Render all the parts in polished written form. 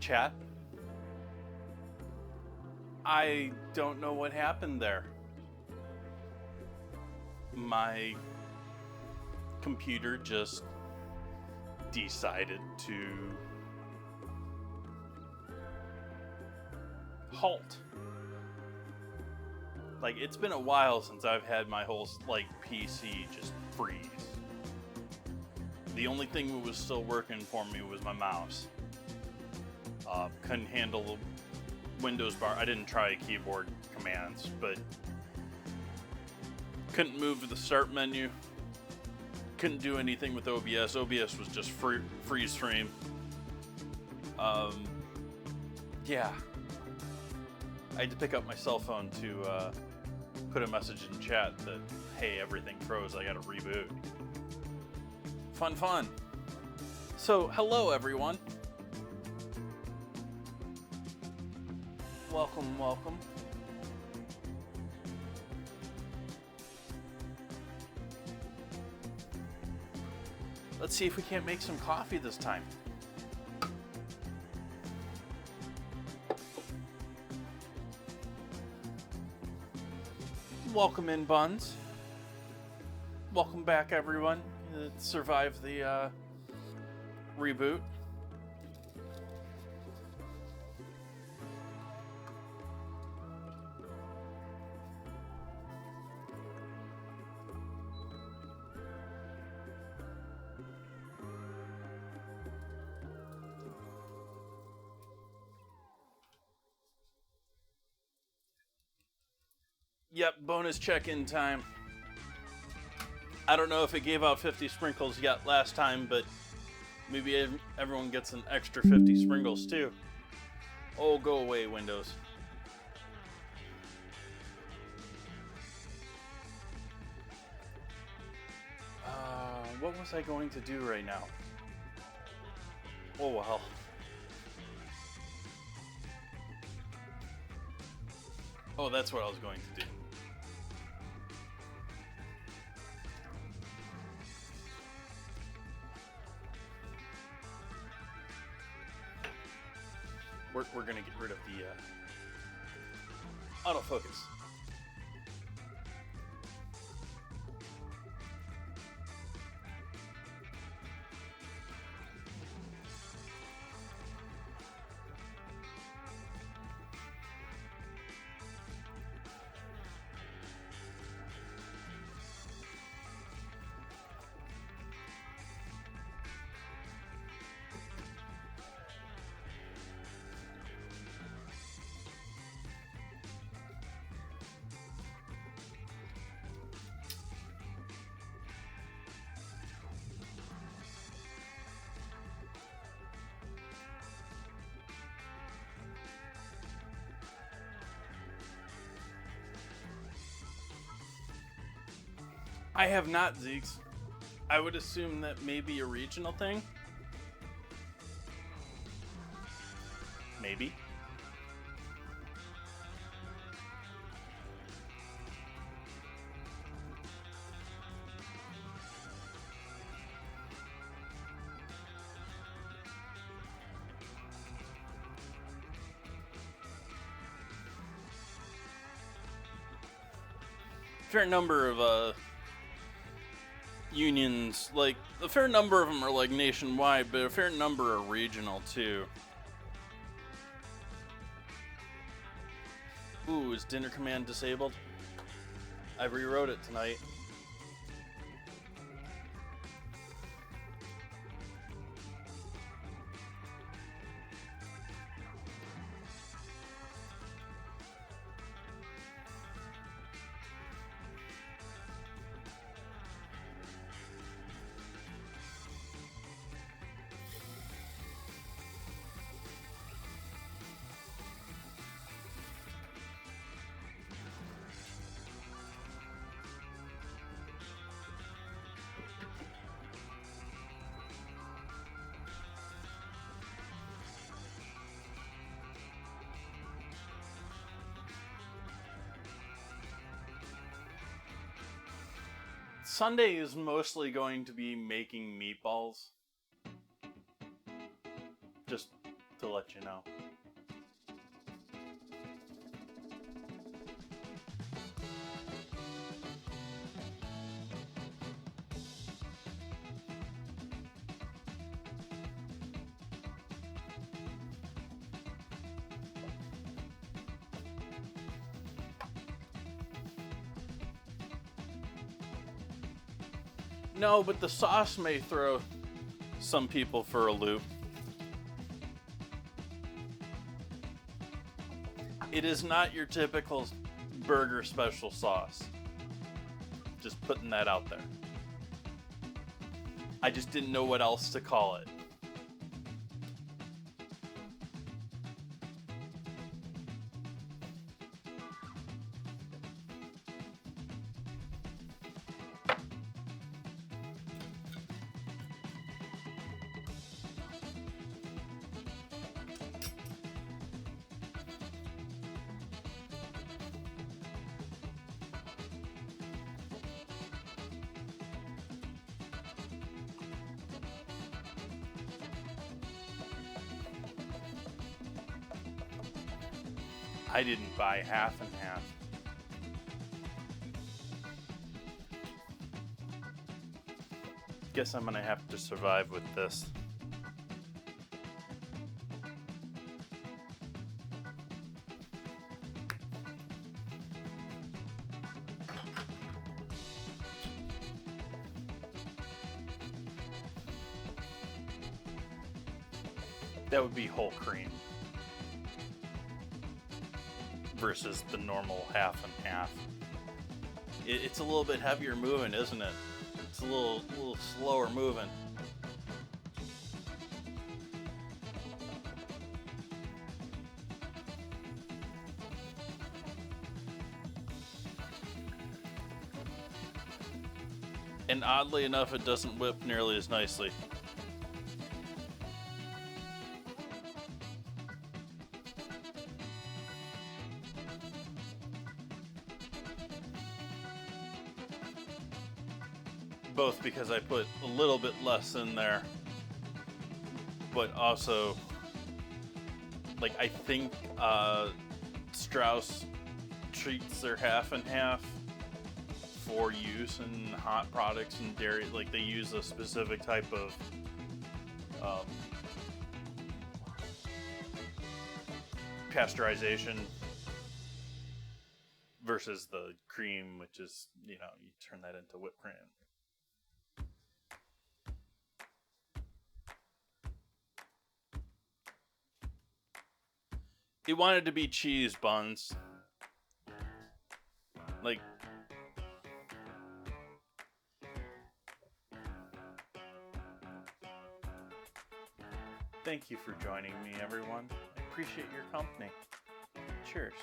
chat. I don't know what happened there. My computer just decided to halt. Like, it's been a while since I've had my whole, PC just freeze. The only thing that was still working for me was my mouse. Couldn't handle the Windows bar. I didn't try keyboard commands, but couldn't move to the start menu. Couldn't do anything with OBS. OBS was just freeze frame. Yeah. I had to pick up my cell phone to put a message in chat that, hey, everything froze, I gotta reboot. Fun. So, hello everyone. Welcome. Let's see if we can't make some coffee this time. Welcome in, Buns. Welcome back, everyone. Survived the reboot. Yep, bonus check-in time. I don't know if it gave out 50 sprinkles yet last time, but maybe everyone gets an extra 50 sprinkles too. Oh, go away, Windows. What was I going to do right now? Oh, well. Oh, that's what I was going to do. We're gonna get rid of the autofocus. I have not, Zeeks. I would assume that may be a regional thing. Maybe. Fair number of unions, like a fair number of them are like nationwide, but a fair number are regional too. Ooh, is dinner command disabled? I rewrote it tonight. Sunday is mostly going to be making meatballs. Just to let you know. No, but the sauce may throw some people for a loop. It is not your typical burger special sauce. Just putting that out there. I just didn't know what else to call it. I didn't buy half and half. Guess I'm gonna have to survive with this. That would be whole cream versus the normal half and half. It's a little bit heavier moving, isn't it? It's a little slower moving. And oddly enough, it doesn't whip nearly as nicely. Both because I put a little bit less in there, but also, like, I think Strauss treats their half and half for use in hot products and dairy. Like, they use a specific type of pasteurization versus the cream, which is, you know, you turn that into whipped cream. He wanted to be cheese buns. Like, thank you for joining me, everyone. I appreciate your company. Cheers.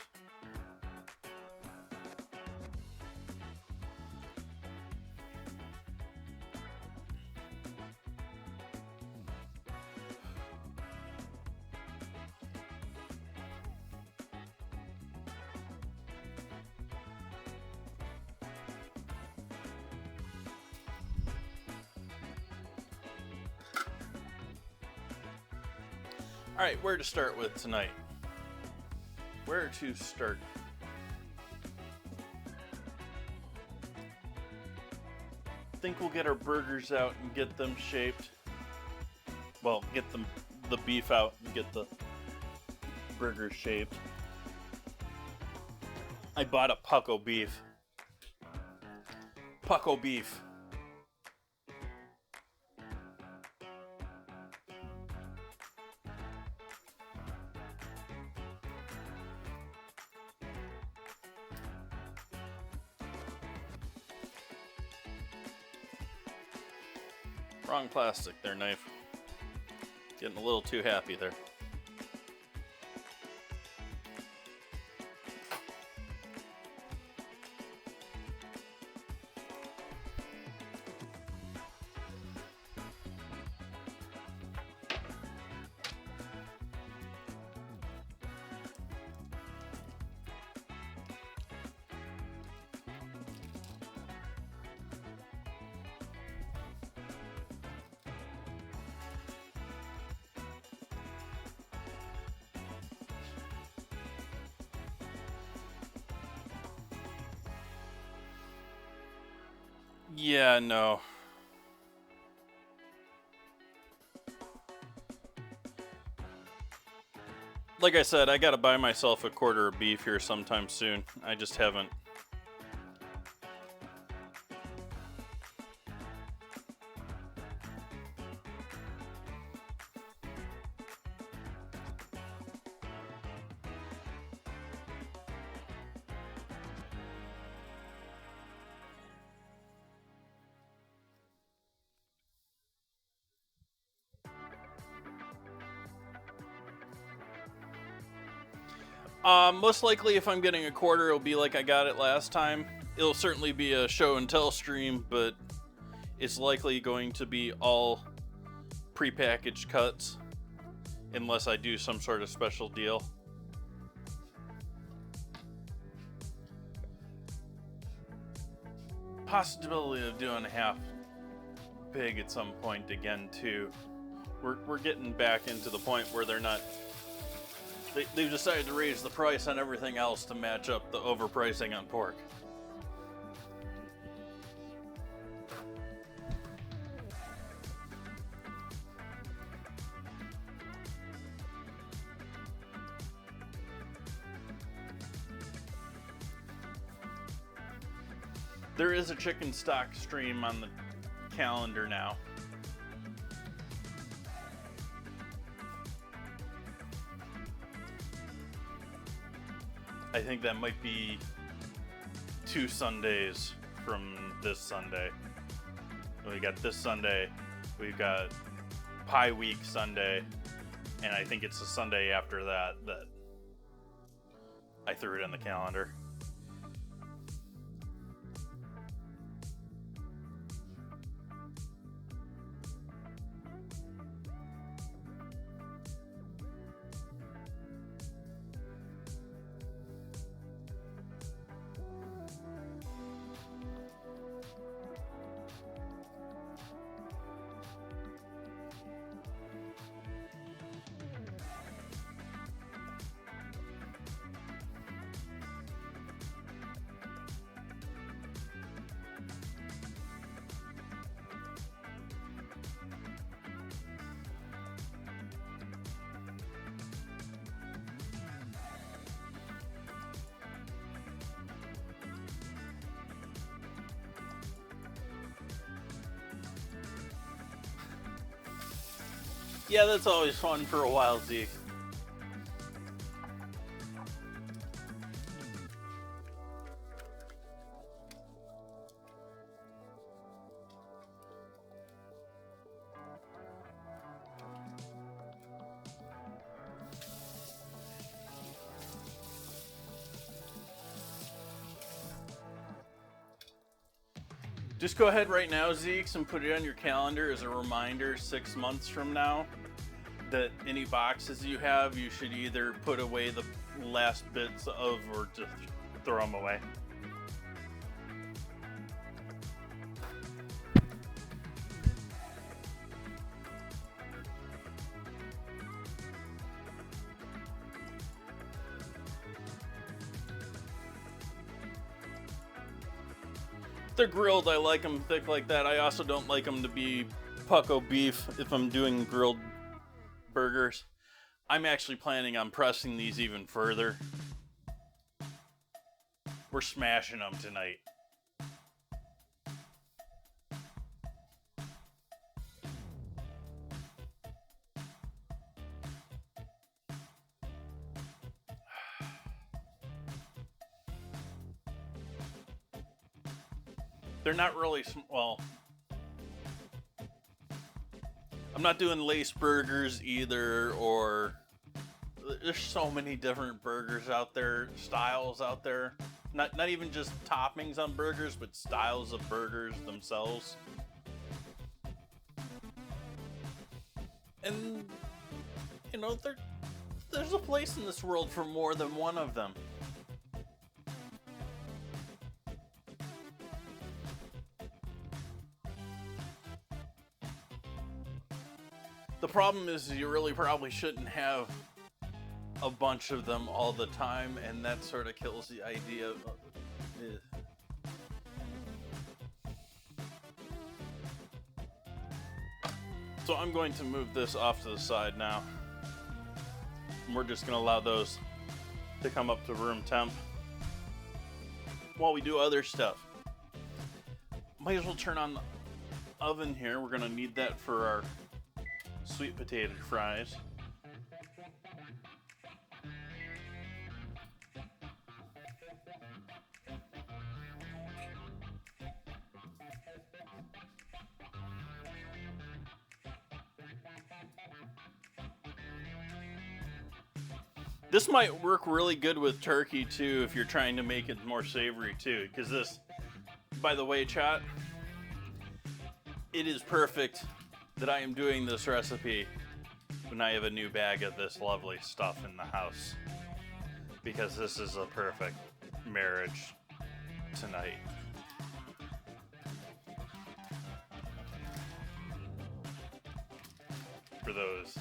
All right, where to start with tonight? Where to start? I think we'll get our burgers out and get them shaped. Well, get the beef out and get the burgers shaped. I bought a Pucko beef. Pucko beef. Wrong plastic there, knife. Getting a little too happy there. Yeah, no. Like I said, I gotta buy myself a quarter of beef here sometime soon. I just haven't. Most likely, if I'm getting a quarter, it'll be like I got it last time. It'll certainly be a show and tell stream, but it's likely going to be all prepackaged cuts, unless I do some sort of special deal. Possibility of doing half pig at some point again too. We're getting back into the point where they're not. They've decided to raise the price on everything else to match up the overpricing on pork. There is a chicken stock stream on the calendar now. I think that might be 2 Sundays from this Sunday. We got this Sunday, we've got Pie Week Sunday, and I think it's the Sunday after that that I threw it in the calendar. Yeah, that's always fun for a while, Zeke. Just go ahead right now, Zeeks, and put it on your calendar as a reminder 6 months from now that any boxes you have, you should either put away the last bits of or just throw them away. They're grilled, I like them thick like that. I also don't like them to be pucko beef if I'm doing grilled burgers. I'm actually planning on pressing these even further. We're smashing them tonight. They're not really, well, I'm not doing lace burgers either, or there's so many different burgers out there, styles out there. Not even just toppings on burgers, but styles of burgers themselves. And, you know, there's a place in this world for more than one of them. The problem is you really probably shouldn't have a bunch of them all the time, and that sort of kills the idea of So I'm going to move this off to the side now. And we're just going to allow those to come up to room temp while we do other stuff. Might as well turn on the oven here. We're going to need that for our sweet potato fries. This might work really good with turkey too if you're trying to make it more savory too, because this, by the way, chat, it is perfect that I am doing this recipe when I have a new bag of this lovely stuff in the house, because this is a perfect marriage tonight. For those.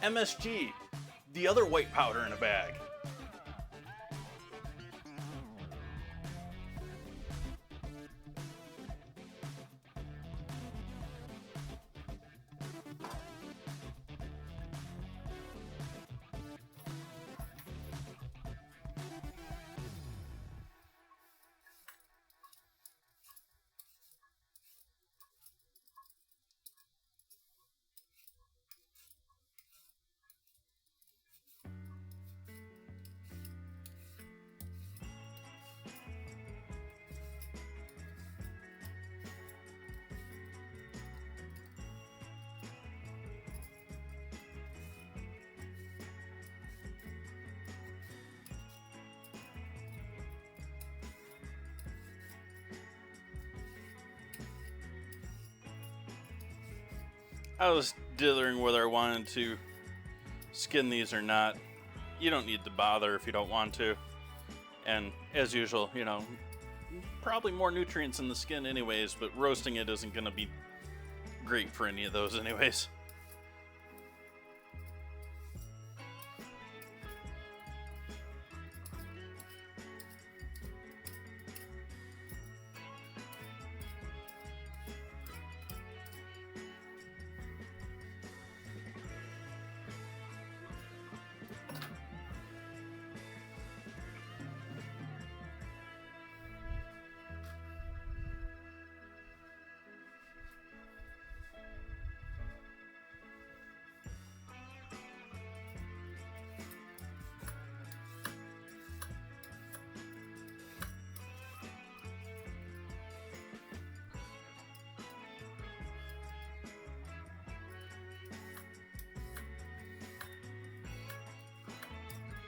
MSG, the other white powder in a bag. I was dithering whether I wanted to skin these or not. You don't need to bother if you don't want to. And as usual, you know, probably more nutrients in the skin anyways, but roasting it isn't going to be great for any of those anyways.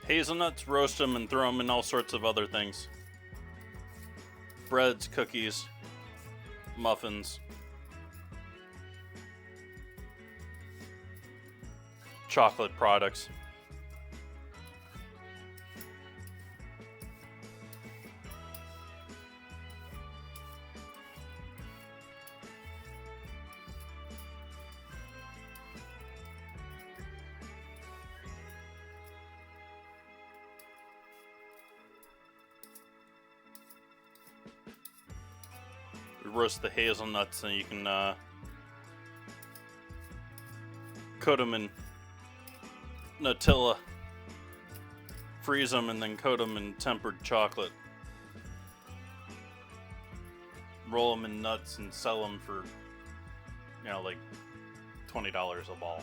Hazelnuts, roast them and throw them in all sorts of other things. Breads, cookies, muffins, chocolate products. Roast the hazelnuts and you can coat them in Nutella, freeze them, and then coat them in tempered chocolate. Roll them in nuts and sell them for, you know, like $20 a ball.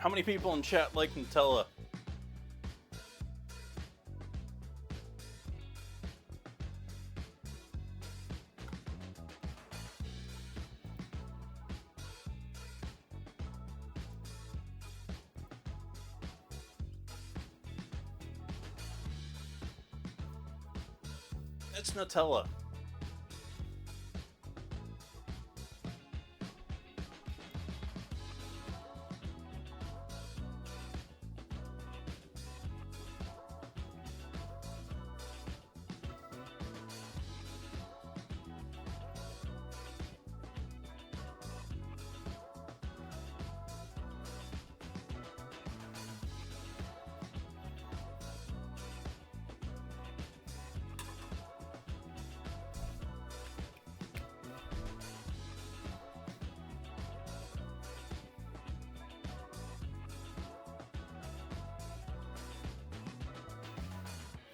How many people in chat like Nutella? It's Nutella.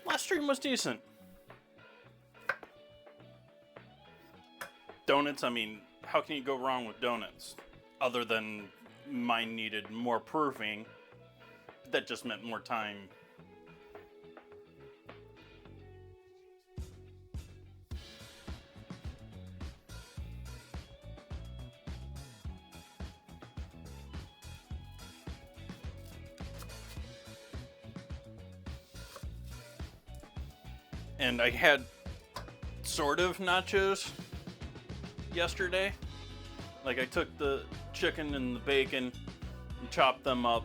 Last stream was decent. Donuts, I mean, how can you go wrong with donuts? Other than mine needed more proofing. That just meant more time. And I had sort of nachos yesterday. Like I took the chicken and the bacon and chopped them up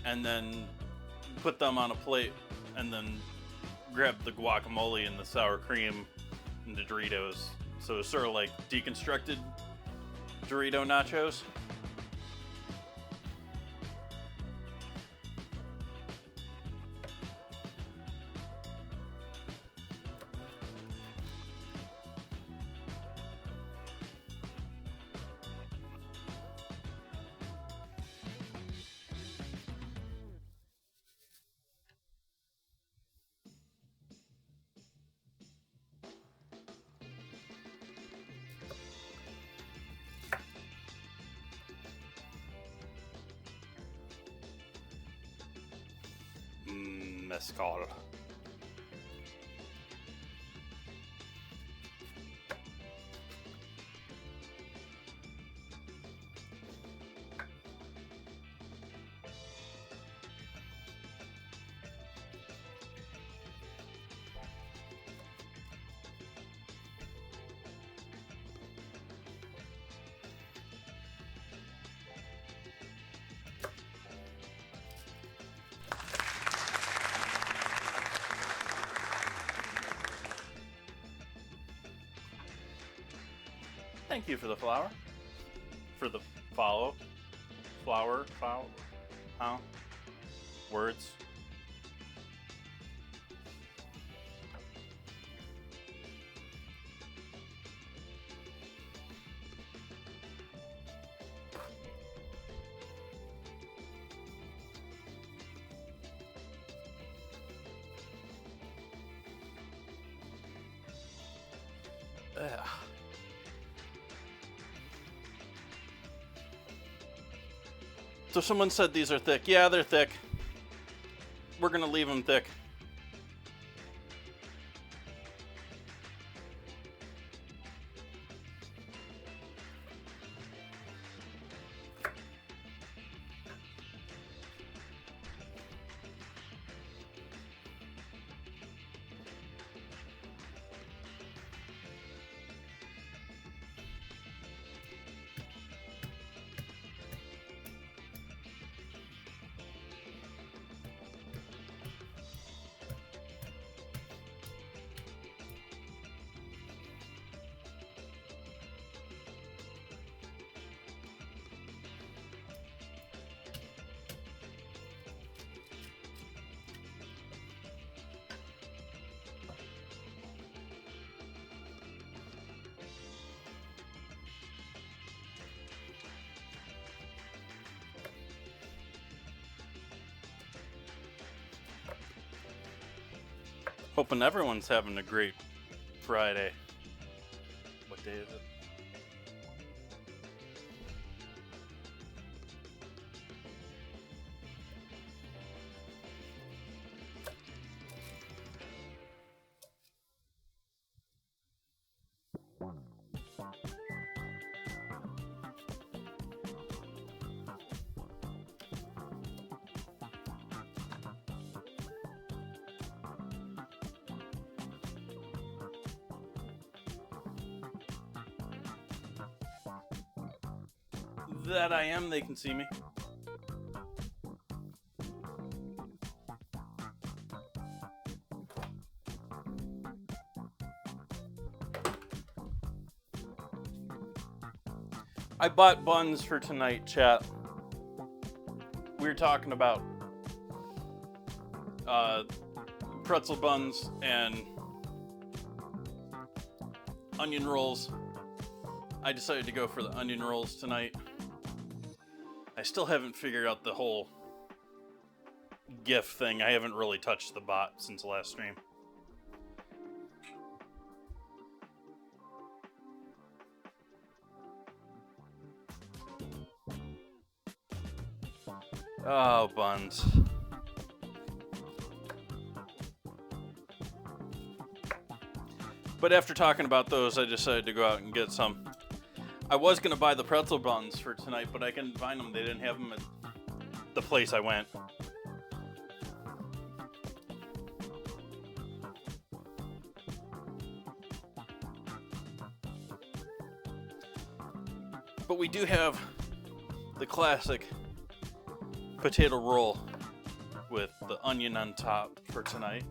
and then put them on a plate and then grabbed the guacamole and the sour cream and the Doritos. So it's sort of like deconstructed Dorito nachos. Mezcal. Thank you for the flower. For the follow. Flower. How? Words. Ugh. So someone said these are thick. Yeah, they're thick. We're gonna leave them thick. Hoping everyone's having a great Friday. What day is it? That I am, they can see me. I bought buns for tonight, chat. We were talking about pretzel buns and onion rolls. I decided to go for the onion rolls tonight. I still haven't figured out the whole GIF thing. I haven't really touched the bot since the last stream. Oh, buns. But after talking about those, I decided to go out and get some. I was going to buy the pretzel buns for tonight, but I couldn't find them. They didn't have them at the place I went. But we do have the classic potato roll with the onion on top for tonight.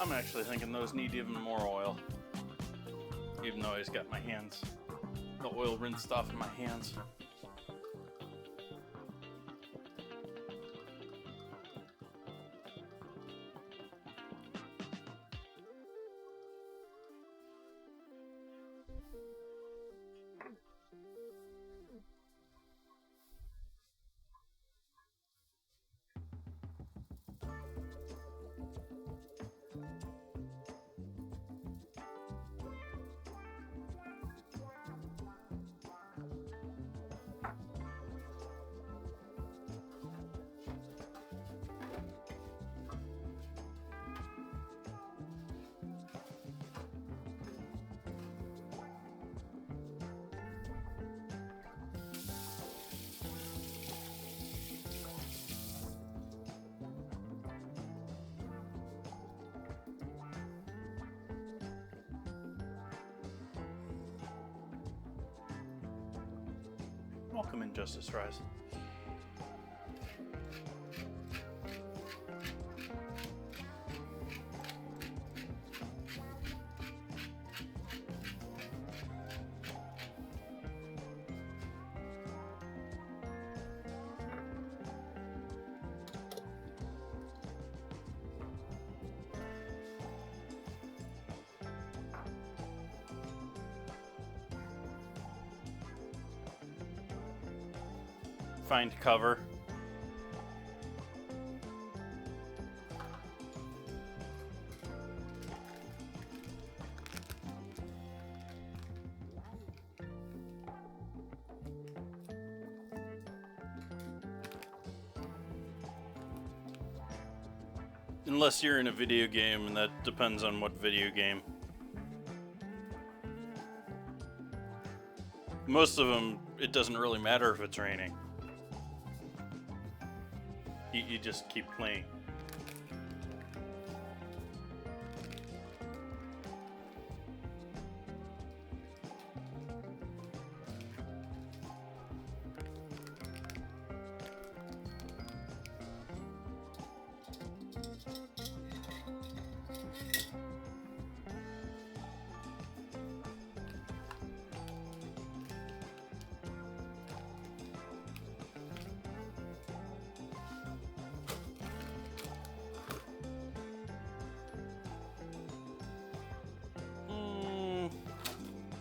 I'm actually thinking those need even more oil. Even though I just got my hands, the oil rinsed off of my hands. Welcome in, Justice Rise. find cover. Unless you're in a video game, and that depends on what video game. Most of them, it doesn't really matter if it's raining. You just keep playing.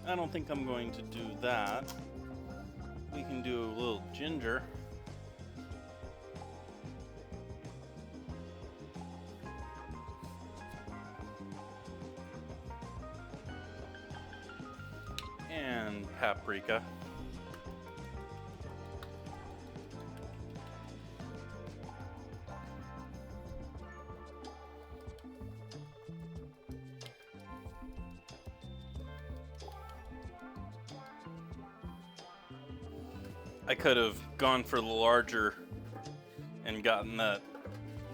I don't think I'm going to do that. We can do a little ginger. And paprika. I could have gone for the larger and gotten that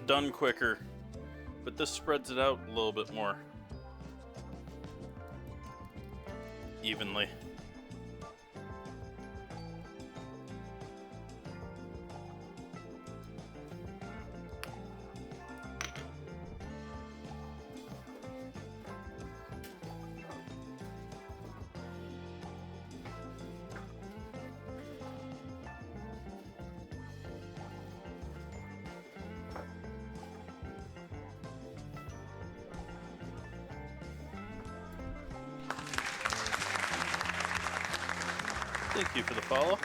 done quicker, but this spreads it out a little bit more evenly. Thank you for the follow.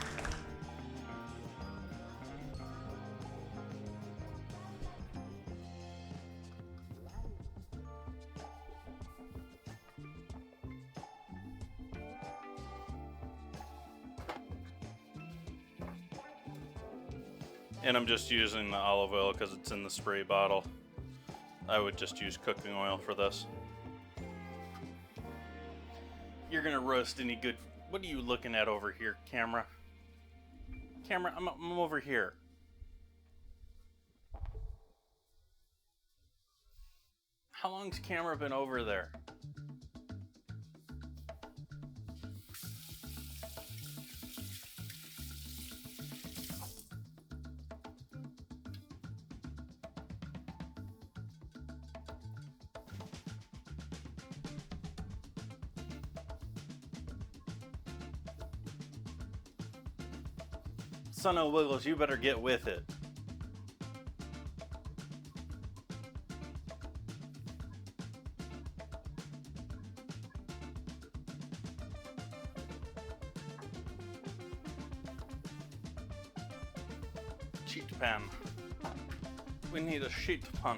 And I'm just using the olive oil because it's in the spray bottle. I would just use cooking oil for this. You're gonna roast any good. What are you looking at over here, camera? Camera, I'm over here. How long's camera been over there? Son of Wiggles, you better get with it. Sheet pan. We need a sheet pan.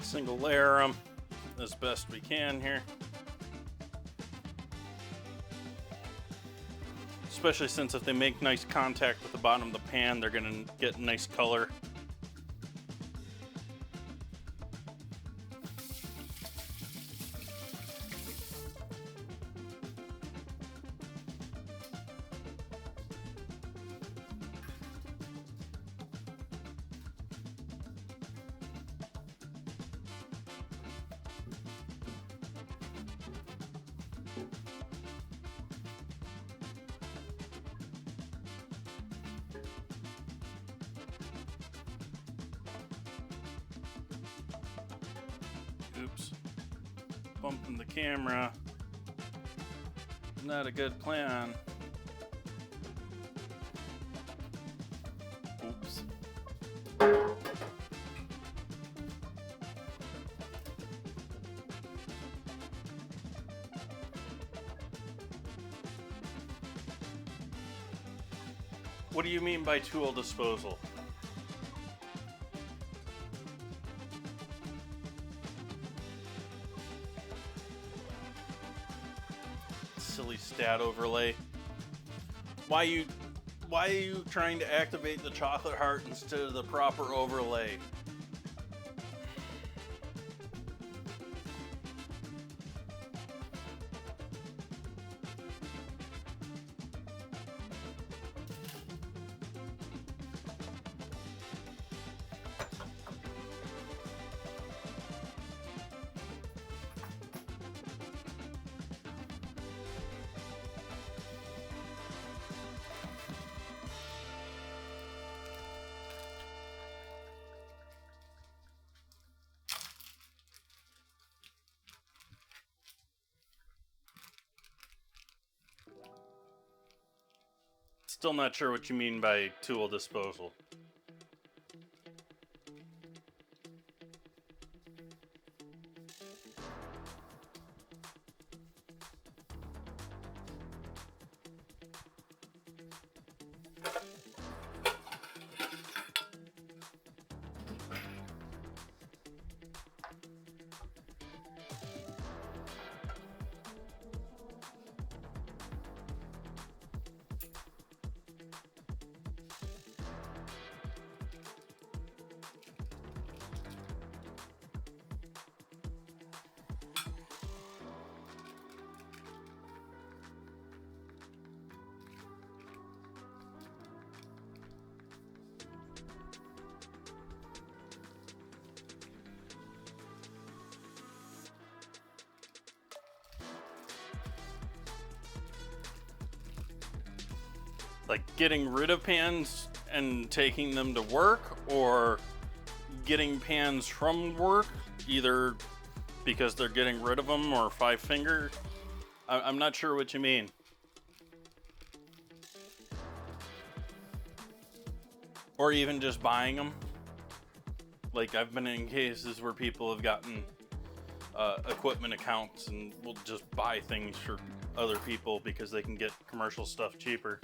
Single layer them as best we can here. Especially since if they make nice contact with the bottom of the pan, they're gonna get nice color. bumping the camera. Not a good plan. Oops. What do you mean by tool disposal? Silly stat overlay. Why are you trying to activate the chocolate heart instead of the proper overlay? Still not sure what you mean by tool disposal. Like getting rid of pans and taking them to work, or getting pans from work, either because they're getting rid of them or five finger. I'm not sure what you mean. Or even just buying them. Like I've been in cases where people have gotten equipment accounts and will just buy things for other people because they can get commercial stuff cheaper.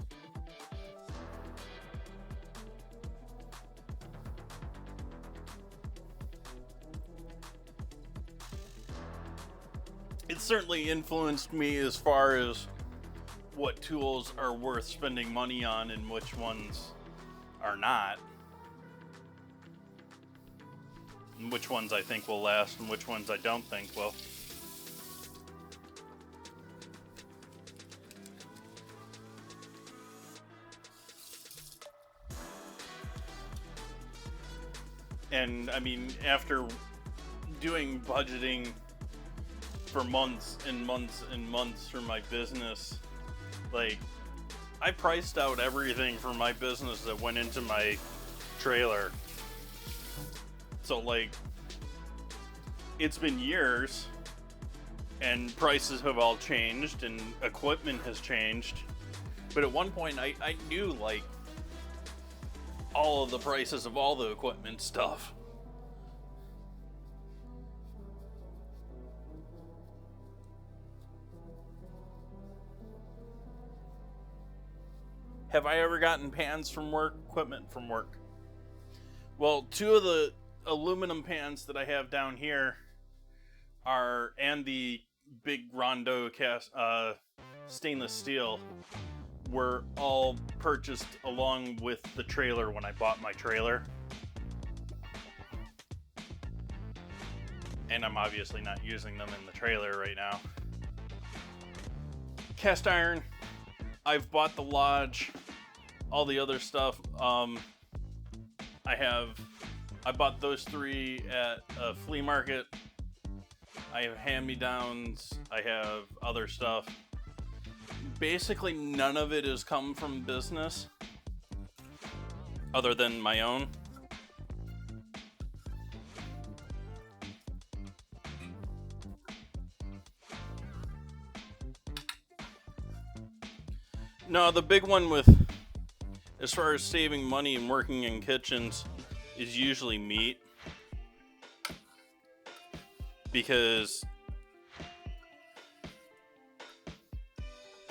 It certainly influenced me as far as what tools are worth spending money on and which ones are not. And which ones I think will last and which ones I don't think will. And I mean, after doing budgeting for months and months and months for my business, like I priced out everything for my business that went into my trailer. So like it's been years and prices have all changed and equipment has changed, but at one point I knew like all of the prices of all the equipment stuff. Have I ever gotten pans from work, equipment from work? Well, two of the aluminum pans that I have down here are, and the big Rondo cast stainless steel, were all purchased along with the trailer when I bought my trailer. And I'm obviously not using them in the trailer right now. Cast iron, I've bought the Lodge, all the other stuff. I bought those three at a flea market. I have hand-me-downs. I have other stuff. Basically, none of it has come from business, other than my own. No, the big one with, as far as saving money and working in kitchens, is usually meat. Because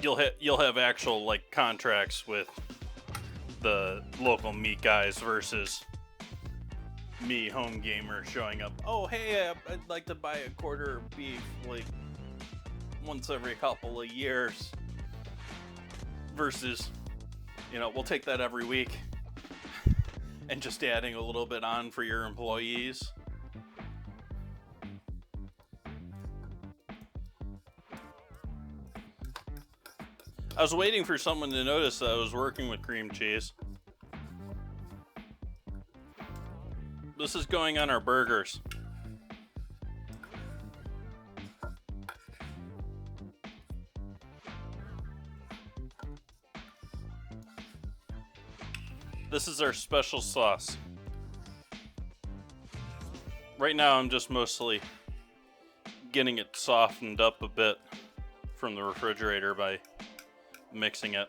you'll have actual like contracts with the local meat guys versus me, home gamer, showing up. Oh, hey, I'd like to buy a quarter of beef like once every couple of years. Versus, we'll take that every week and just adding a little bit on for your employees. I was waiting for someone to notice that I was working with cream cheese. This is going on our burgers. This is our special sauce. Right now I'm just mostly getting it softened up a bit from the refrigerator by mixing it.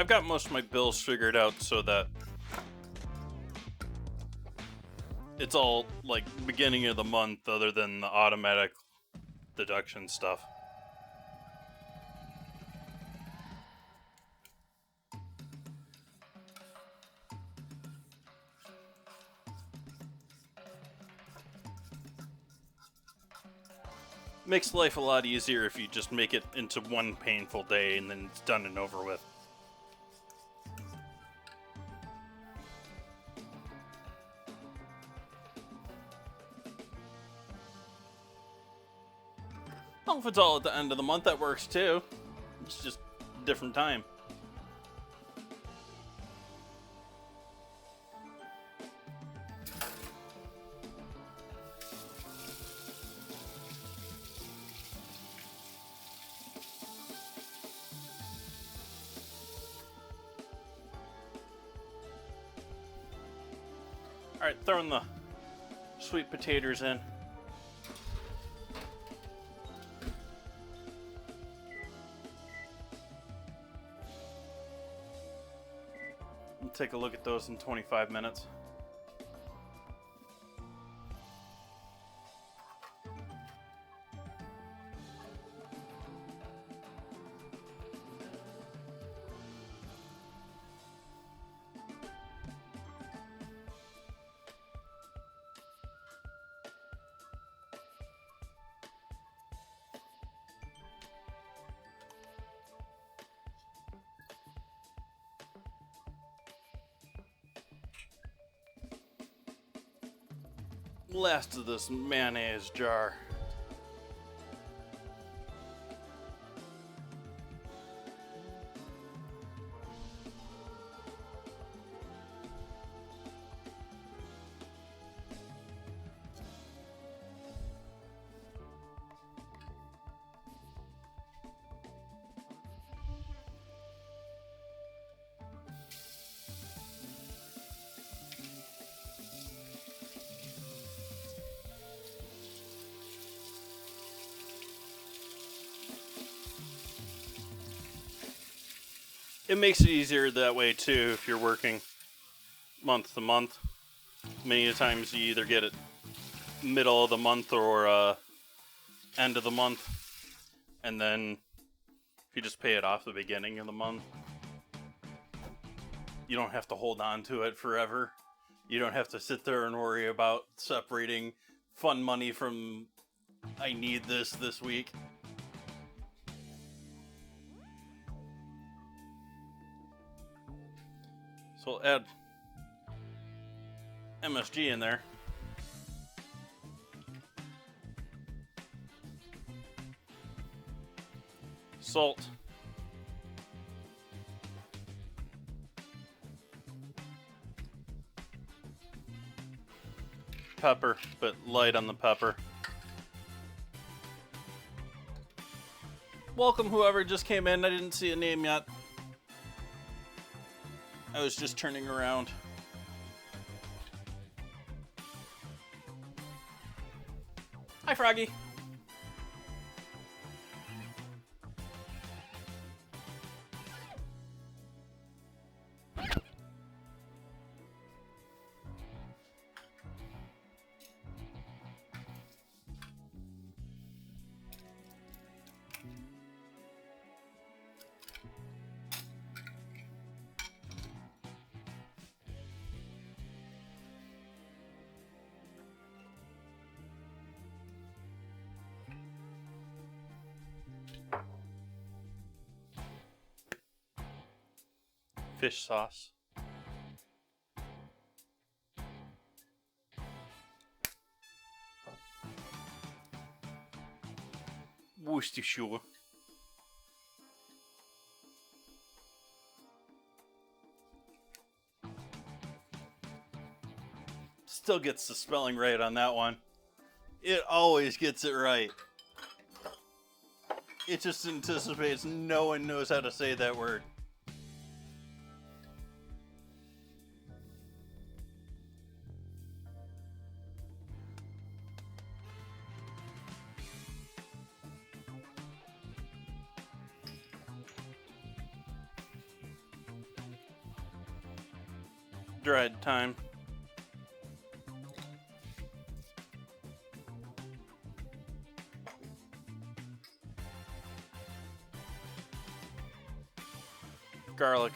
I've got most of my bills figured out so that it's all like beginning of the month, other than the automatic deduction stuff. Makes life a lot easier if you just make it into one painful day and then it's done and over with. Well, if it's all at the end of the month, that works too. It's just a different time. Alright, throwing the sweet potatoes in. We'll take a look at those in 25 minutes. Last of this mayonnaise jar. It makes it easier that way too if you're working month to month. Many times you either get it middle of the month or end of the month, and then if you just pay it off the beginning of the month, you don't have to hold on to it forever. You don't have to sit there and worry about separating fun money from I need this week. So we'll add MSG in there. Salt. Pepper, but light on the pepper. Welcome whoever just came in. I didn't see a name yet. I was just turning around. Hi, Froggy. Fish sauce. Worcestershire. Still gets the spelling right on that one. It always gets it right. It just anticipates no one knows how to say that word. Dried thyme. Garlic.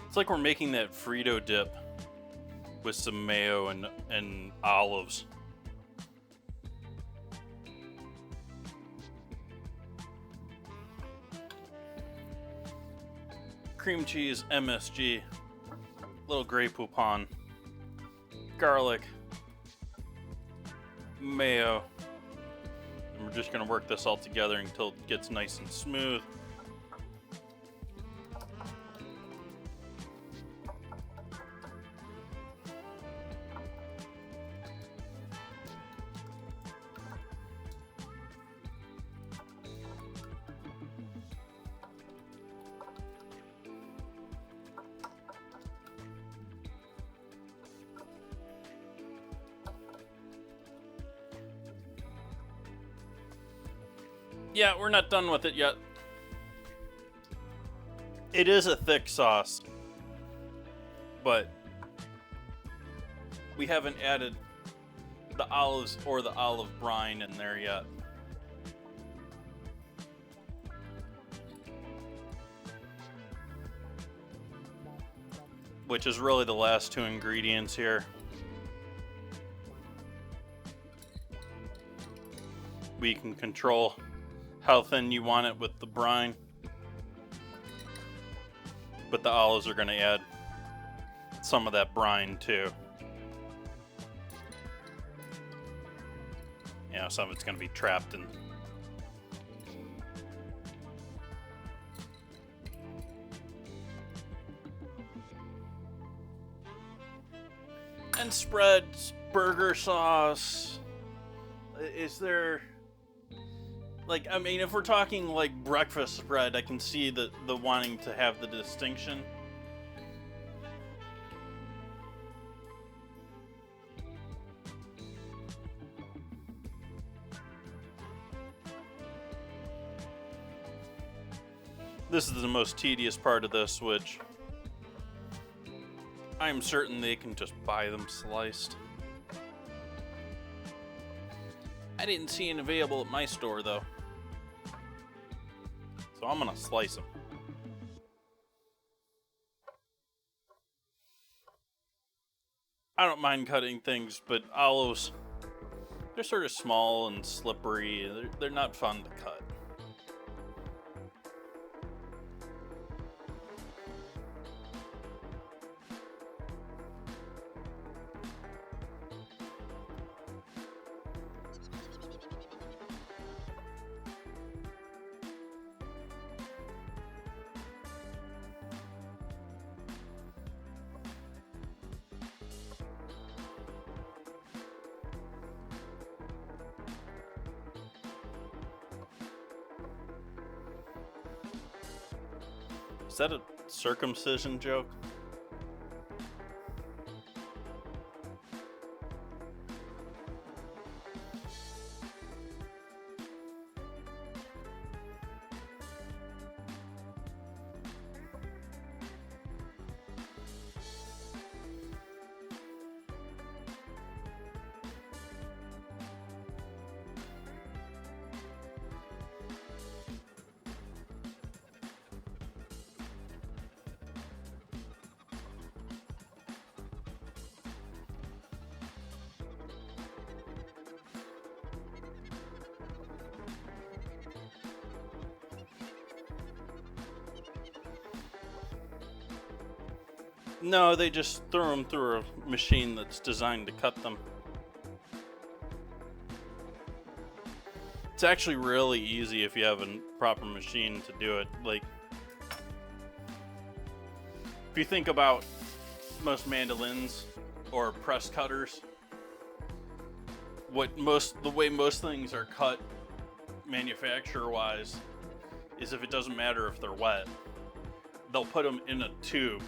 It's like we're making that Frito dip with some mayo and olives. Cream cheese, MSG, little Grey Poupon, garlic, mayo, and we're just going to work this all together until it gets nice and smooth. Yeah, we're not done with it yet. It is a thick sauce, but we haven't added the olives or the olive brine in there yet. which is really the last two ingredients here. We can control how thin you want it with the brine, but the olives are going to add some of that brine too. You know, some of it's going to be trapped in. And spreads, burger sauce. Is there, like, I mean, if we're talking like breakfast spread, I can see the wanting to have the distinction. This is the most tedious part of this, which I'm certain they can just buy them sliced. I didn't see it available at my store, though. So I'm gonna slice them. I don't mind cutting things, but olives, they're sort of small and slippery. They're not fun to cut. Is that a circumcision joke? No, they just throw them through a machine that's designed to cut them. It's actually really easy if you have a proper machine to do it. Like, if you think about most mandolins or press cutters, the way most things are cut manufacturer-wise is if it doesn't matter if they're wet, they'll put them in a tube,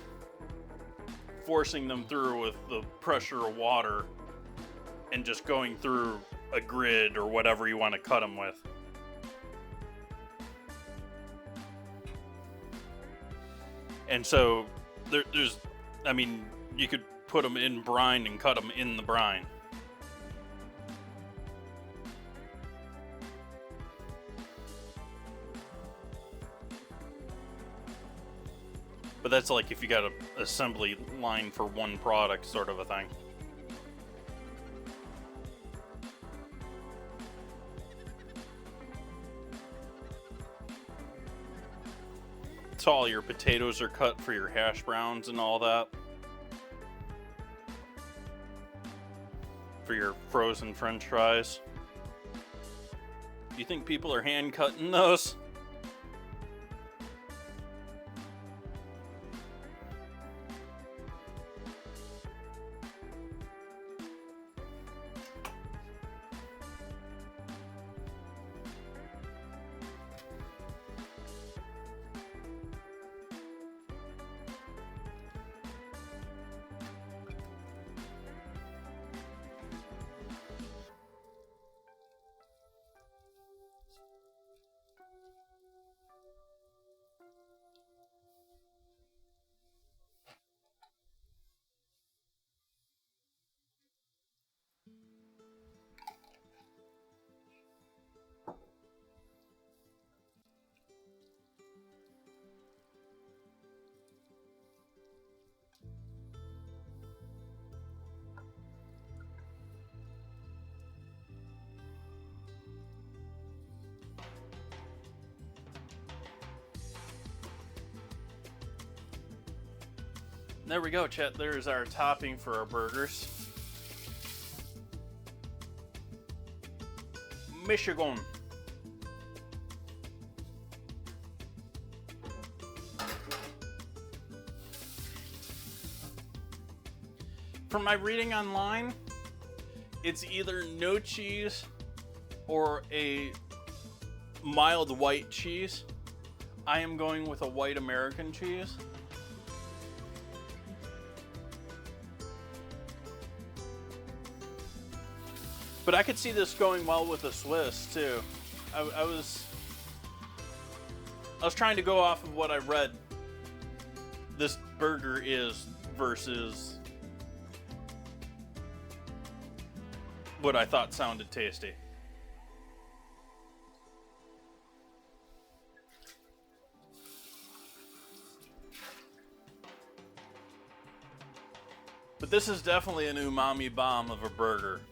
forcing them through with the pressure of water and just going through a grid or whatever you want to cut them with. And so there's, I mean, you could put them in brine and cut them in the brine. But that's like if you got an assembly line for one product, sort of a thing. So all your potatoes are cut for your hash browns and all that. For your frozen French fries. Do you think people are hand cutting those? There we go, chat. There's our topping for our burgers. Michigan. From my reading online, it's either no cheese or a mild white cheese. I am going with a white American cheese. But I could see this going well with a Swiss too. I was trying to go off of what I read this burger is versus what I thought sounded tasty. But this is definitely an umami bomb of a burger.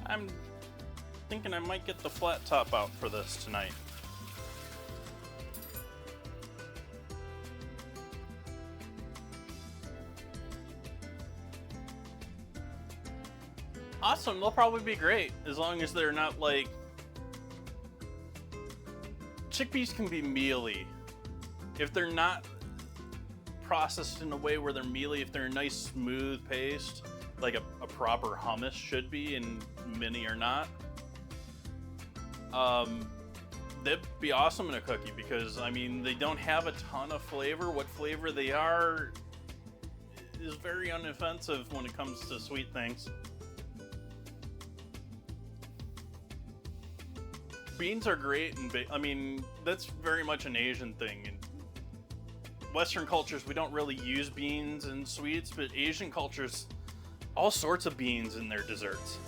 I'm thinking I might get the flat top out for this tonight. Awesome, they'll probably be great as long as they're not like... Chickpeas can be mealy. If they're not processed in a way where they're mealy, if they're a nice smooth paste, like a proper hummus should be, and many are not, they'd be awesome in a cookie because, I mean, they don't have a ton of flavor. What flavor they are is very inoffensive when it comes to sweet things. Beans are great, and I mean, that's very much an Asian thing. In Western cultures, we don't really use beans in sweets, but Asian cultures, all sorts of beans in their desserts.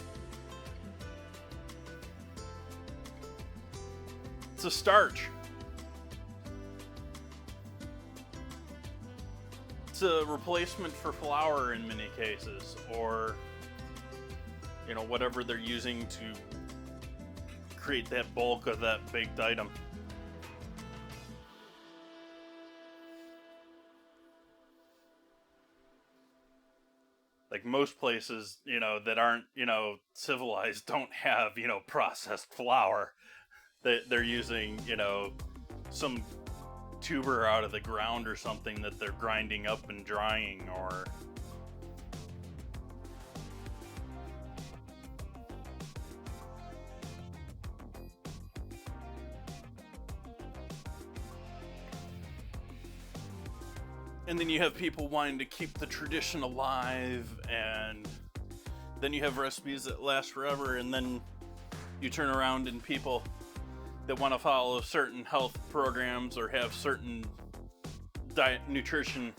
It's a starch. It's a replacement for flour in many cases, or, you know, whatever they're using to create that bulk of that baked item. Like most places, you know, that aren't, you know, civilized don't have, you know, processed flour. They're using, you know, some tuber out of the ground or something that they're grinding up and drying, or... And then you have people wanting to keep the tradition alive, and then you have recipes that last forever, and then you turn around and people that want to follow certain health programs or have certain diet nutrition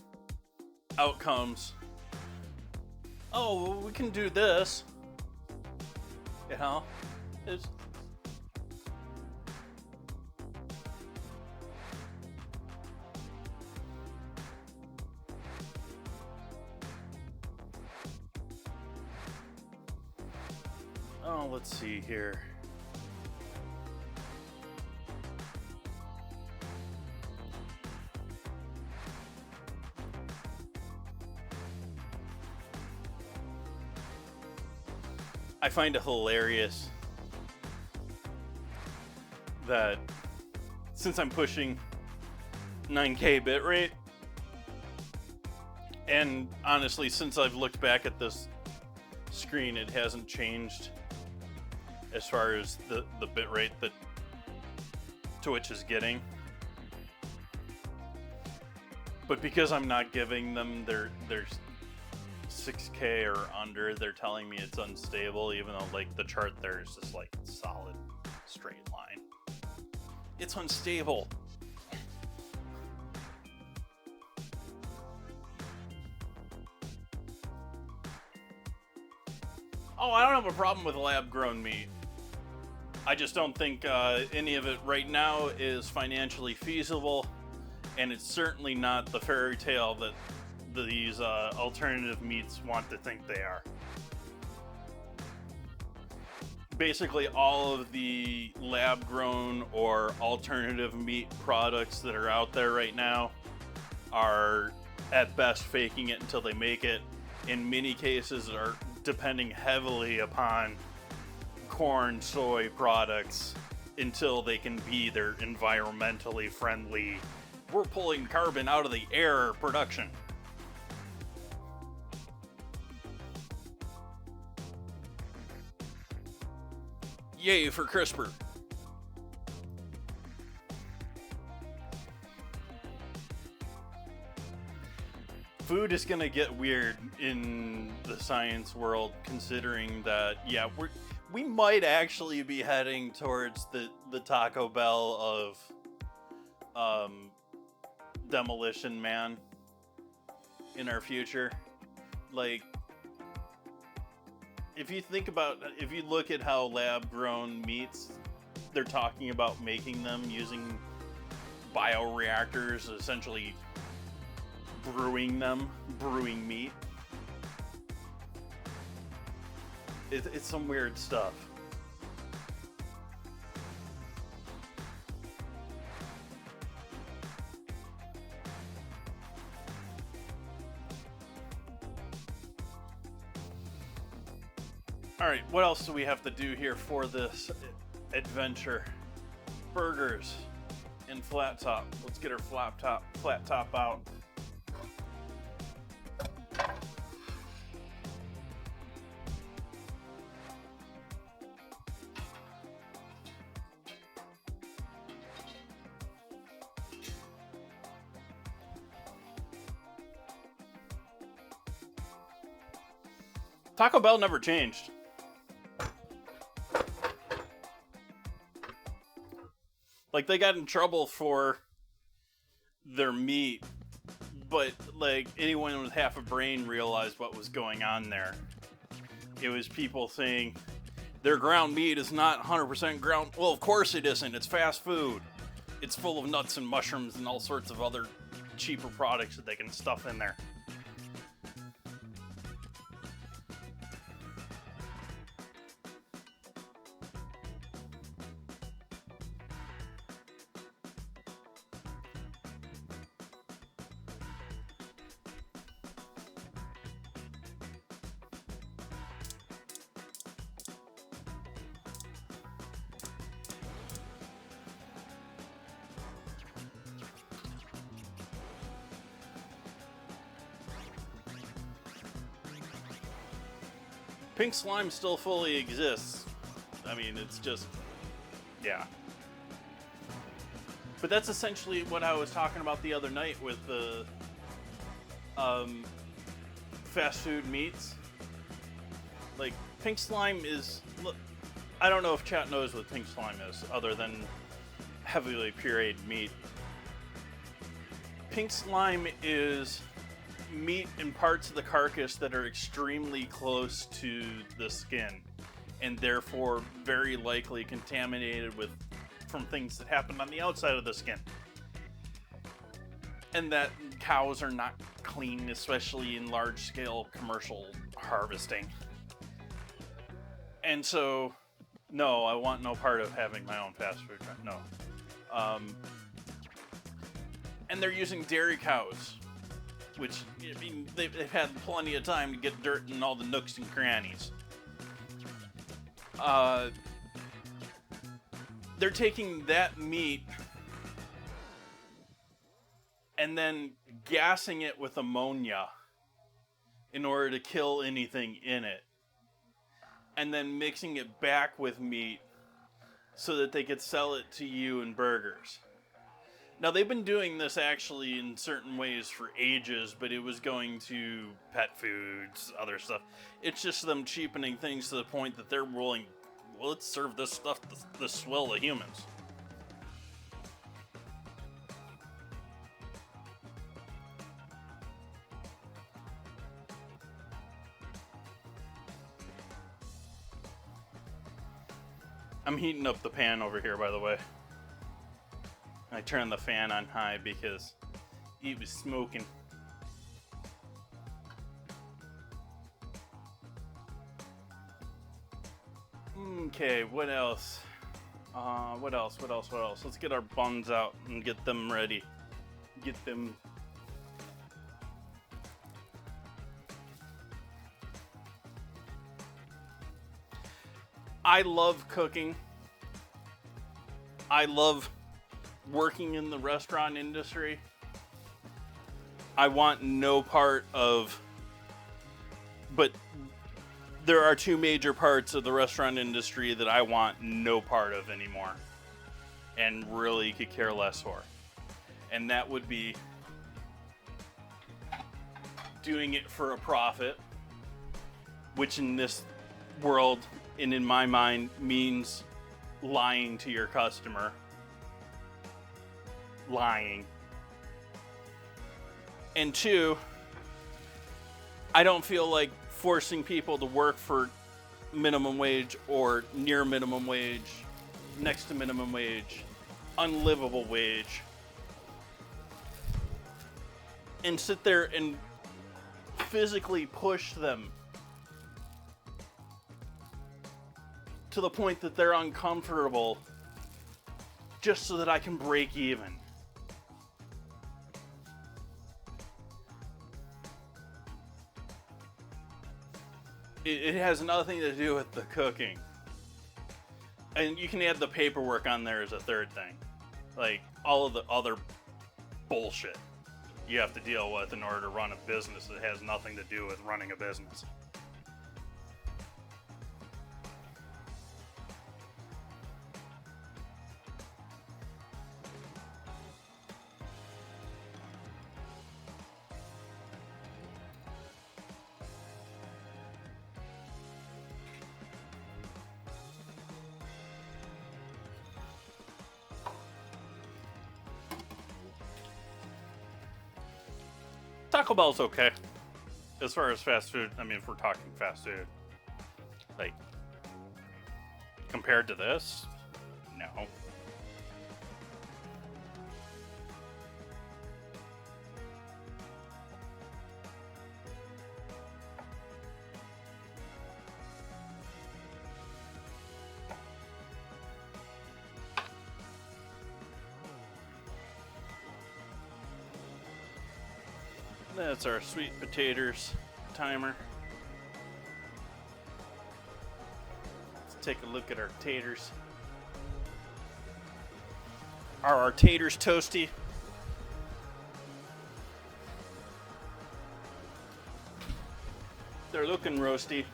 outcomes. Oh, well, we can do this. You know? It's... Oh, let's see here. I find it hilarious that since I'm pushing 9K bitrate, and honestly, since I've looked back at this screen, it hasn't changed as far as the bitrate that Twitch is getting. But because I'm not giving them their 6K or under, they're telling me it's unstable, even though like the chart there is just like solid straight line. It's unstable. Oh, I don't have a problem with lab-grown meat. I just don't think any of it right now is financially feasible, and it's certainly not the fairy tale that these alternative meats want to think they are. Basically, all of the lab-grown or alternative meat products that are out there right now are, at best, faking it until they make it. In many cases, are depending heavily upon corn, soy products until they can be their environmentally friendly, we're pulling carbon out of the air production. Yay for CRISPR. Food is gonna get weird in the science world, considering that, yeah, we might actually be heading towards the Taco Bell of Demolition Man in our future. Like, if you look at how lab-grown meats, they're talking about making them using bioreactors, essentially brewing meat. It's some weird stuff. Alright, what else do we have to do here for this adventure? Burgers and flat top. Let's get our flat top out. Taco Bell never changed. Like, they got in trouble for their meat, but, like, anyone with half a brain realized what was going on there. It was people saying their ground meat is not 100% ground. Well, of course it isn't. It's fast food. It's full of nuts and mushrooms and all sorts of other cheaper products that they can stuff in there. Pink slime still fully exists. I mean, it's just, yeah. But that's essentially what I was talking about the other night with the fast food meats. Like, pink slime is, I don't know if chat knows what pink slime is, other than heavily pureed meat. Pink slime is meat and parts of the carcass that are extremely close to the skin, and therefore very likely contaminated from things that happen on the outside of the skin. And that cows are not clean, especially in large-scale commercial harvesting. And so, no, I want no part of having my own fast food truck. No. And they're using dairy cows, which, I mean, they've had plenty of time to get dirt in all the nooks and crannies. They're taking that meat and then gassing it with ammonia in order to kill anything in it, and then mixing it back with meat so that they could sell it to you in burgers. Now, they've been doing this actually in certain ways for ages, but it was going to pet foods, other stuff. It's just them cheapening things to the point that they're willing, well, let's serve this stuff, this swill to humans. I'm heating up the pan over here, by the way. I turned the fan on high because it was smoking. Okay, what else? What else? Let's get our buns out and get them ready. Get them. I love cooking. I love working in the restaurant industry. I want no part of, but there are two major parts of the restaurant industry that I want no part of anymore and really could care less for. And that would be doing it for a profit, which in this world and in my mind means lying to your customer. Lying. And two, I don't feel like forcing people to work for minimum wage or near minimum wage, next to minimum wage, unlivable wage, and sit there and physically push them to the point that they're uncomfortable just so that I can break even. It has nothing to do with the cooking. And you can add the paperwork on there as a third thing. Like, all of the other bullshit you have to deal with in order to run a business that has nothing to do with running a business. Taco Bell's okay. As far as fast food, I mean, if we're talking fast food. Like, compared to this, no. That's our sweet potatoes timer. Let's take a look at our taters. Are our taters toasty? They're looking roasty.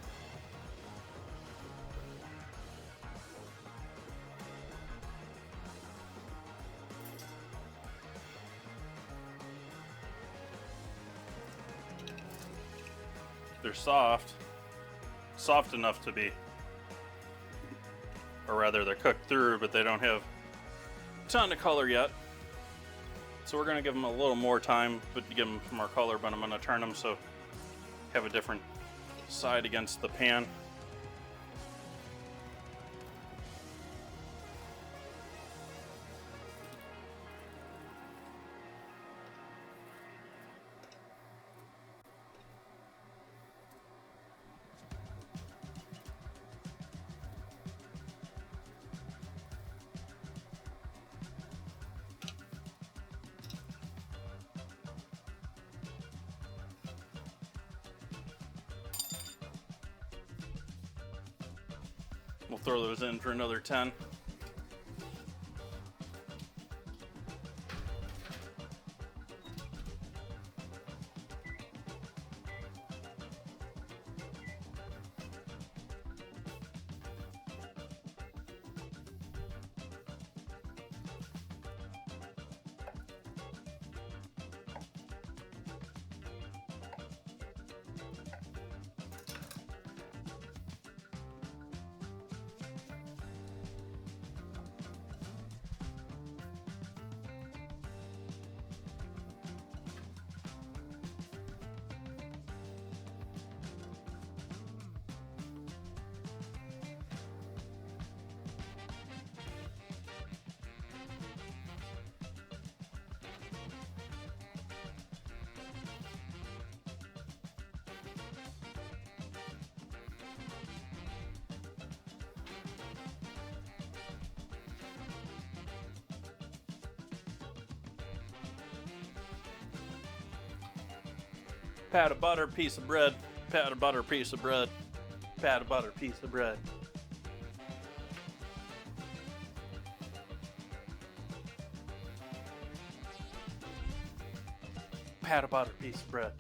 They're soft enough to be, or rather they're cooked through, but they don't have a ton of color yet. So we're gonna give them a little more time, but to give them more color, but I'm gonna turn them so have a different side against the pan. We'll throw those in for another 10. Pat of butter, piece of bread. Pat of butter, piece of bread. Pat of butter, piece of bread. Pat of butter, piece of bread.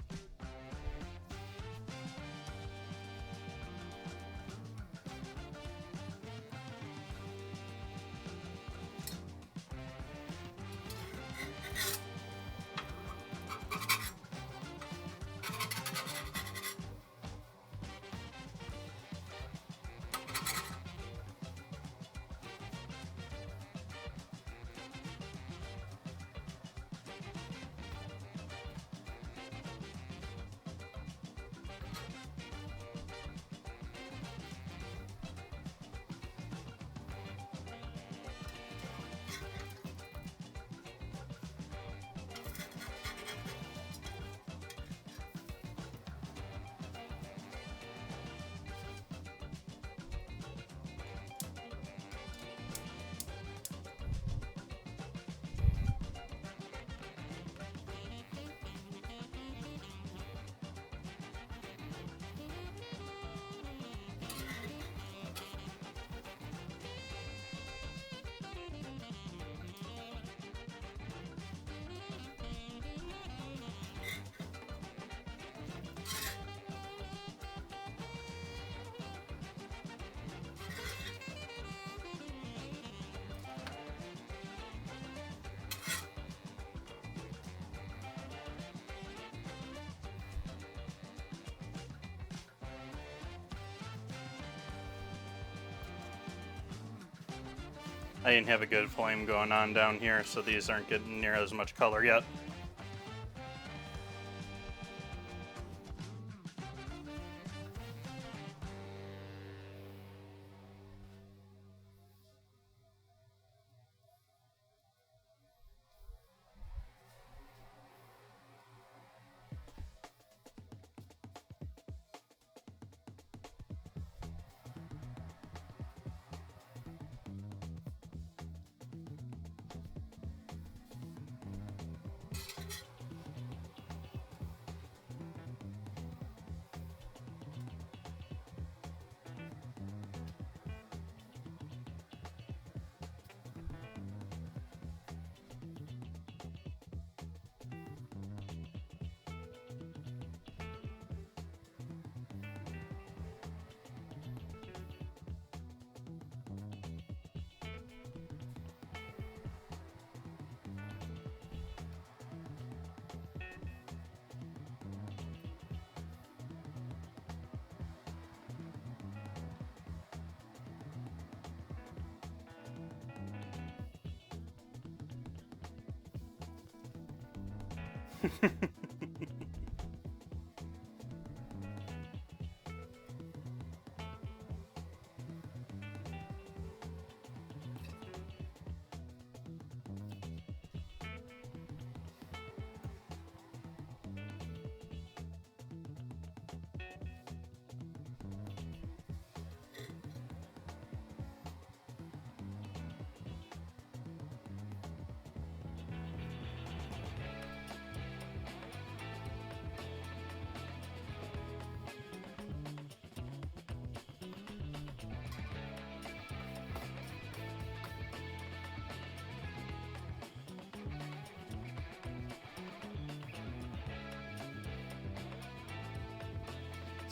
I didn't have a good flame going on down here, so these aren't getting near as much color yet.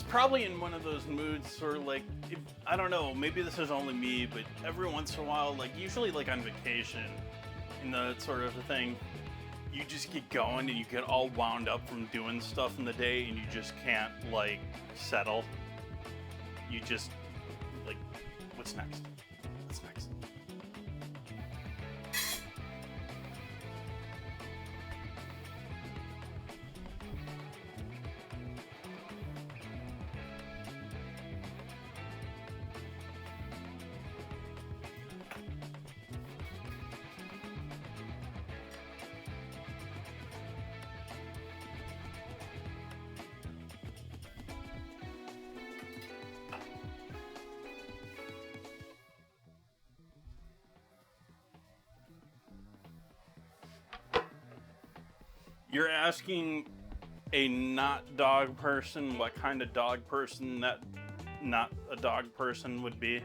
Probably in one of those moods, sort of like, if, I don't know, maybe this is only me, but every once in a while, like usually like on vacation, in the sort of thing, you just get going and you get all wound up from doing stuff in the day and you just can't like settle. You just like, what's next? What's next? You're asking a not dog person, what kind of dog person that not a dog person would be?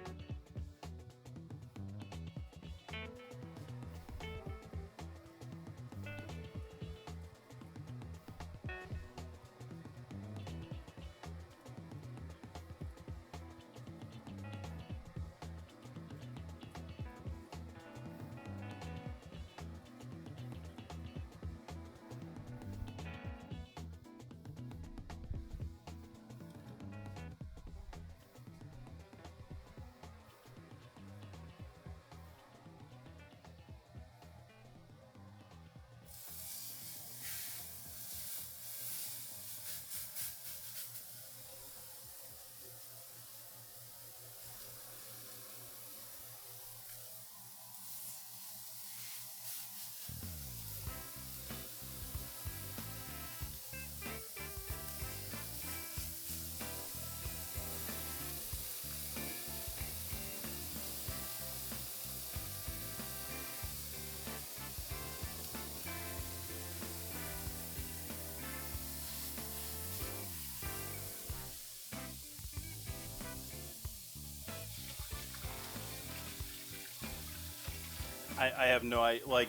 I have no idea. Like,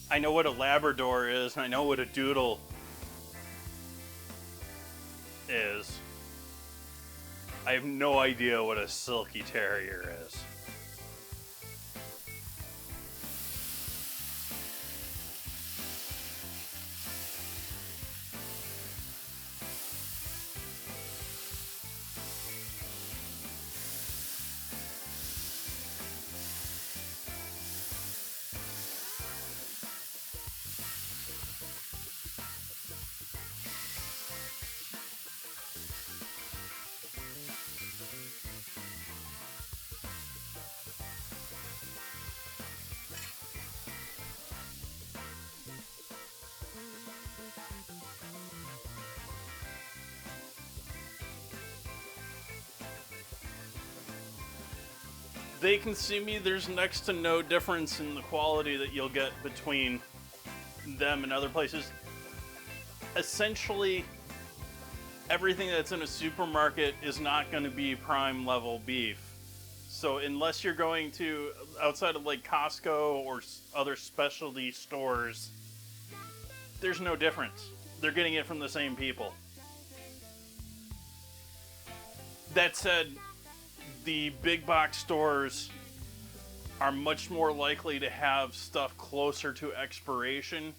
I know what a Labrador is, and I know what a Doodle is. I have no idea what a Silky Terrier is. They can see me. There's next to no difference in the quality that you'll get between them and other places. Essentially, everything that's in a supermarket is not going to be prime level beef. So unless you're going to outside of like Costco or other specialty stores, there's no difference. They're getting it from the same people. That said, the big box stores are much more likely to have stuff closer to expiration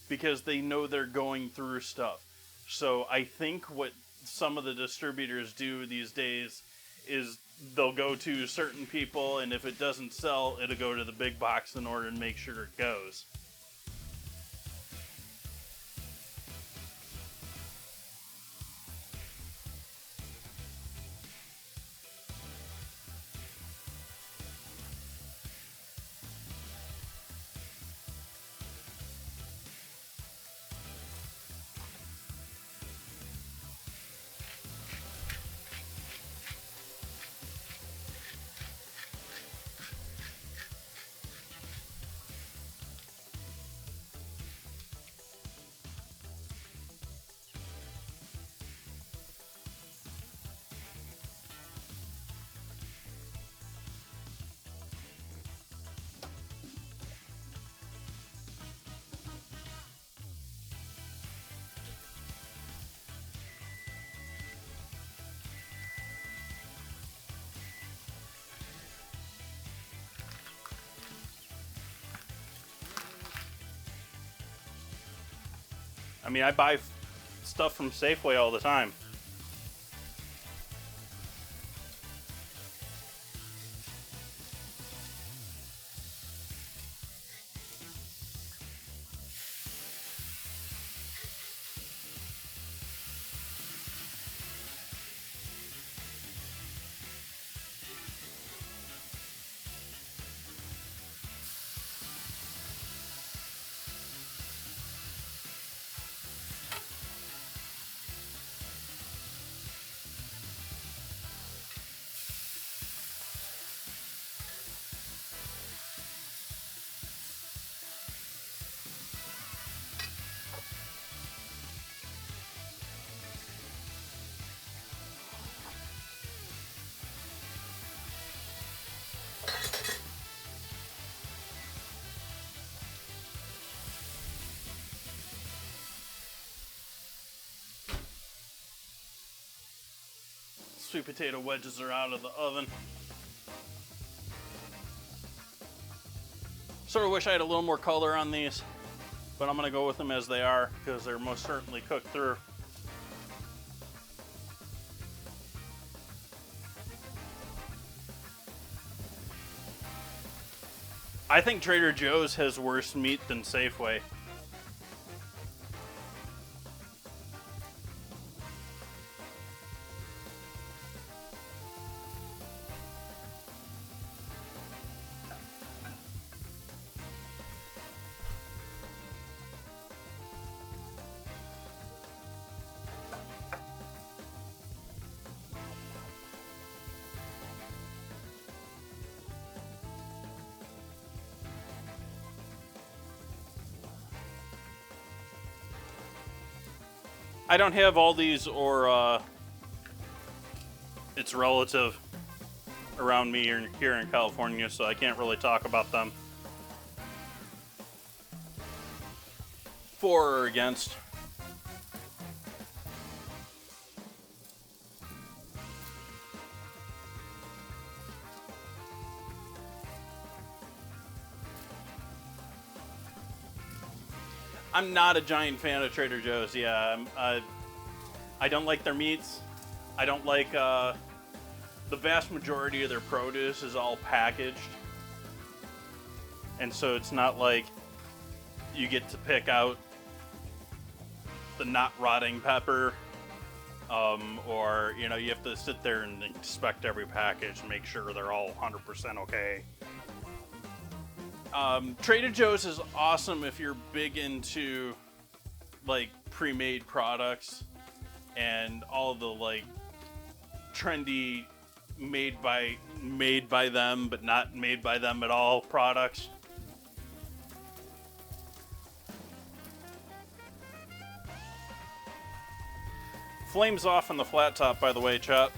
because they know they're going through stuff. So I think what some of the distributors do these days is they'll go to certain people, and if it doesn't sell, it'll go to the big box in order to make sure it goes. I mean, I buy stuff from Safeway all the time. sweet potato wedges are out of the oven. Sort of wish I had a little more color on these, but I'm going to go with them as they are because they're most certainly cooked through. I think Trader Joe's has worse meat than Safeway. I don't have all these or its relative around me here in California, so I can't really talk about them. For or against. I'm not a giant fan of Trader Joe's. Yeah, I don't like their meats. I don't like the vast majority of their produce is all packaged, and so it's not like you get to pick out the not rotting pepper, or you know, you have to sit there and inspect every package and make sure they're all 100% okay. Trader Joe's is awesome if you're big into like pre-made products and all the like trendy made by them but not made by them at all products. Flames off on the flat top, by the way, chat.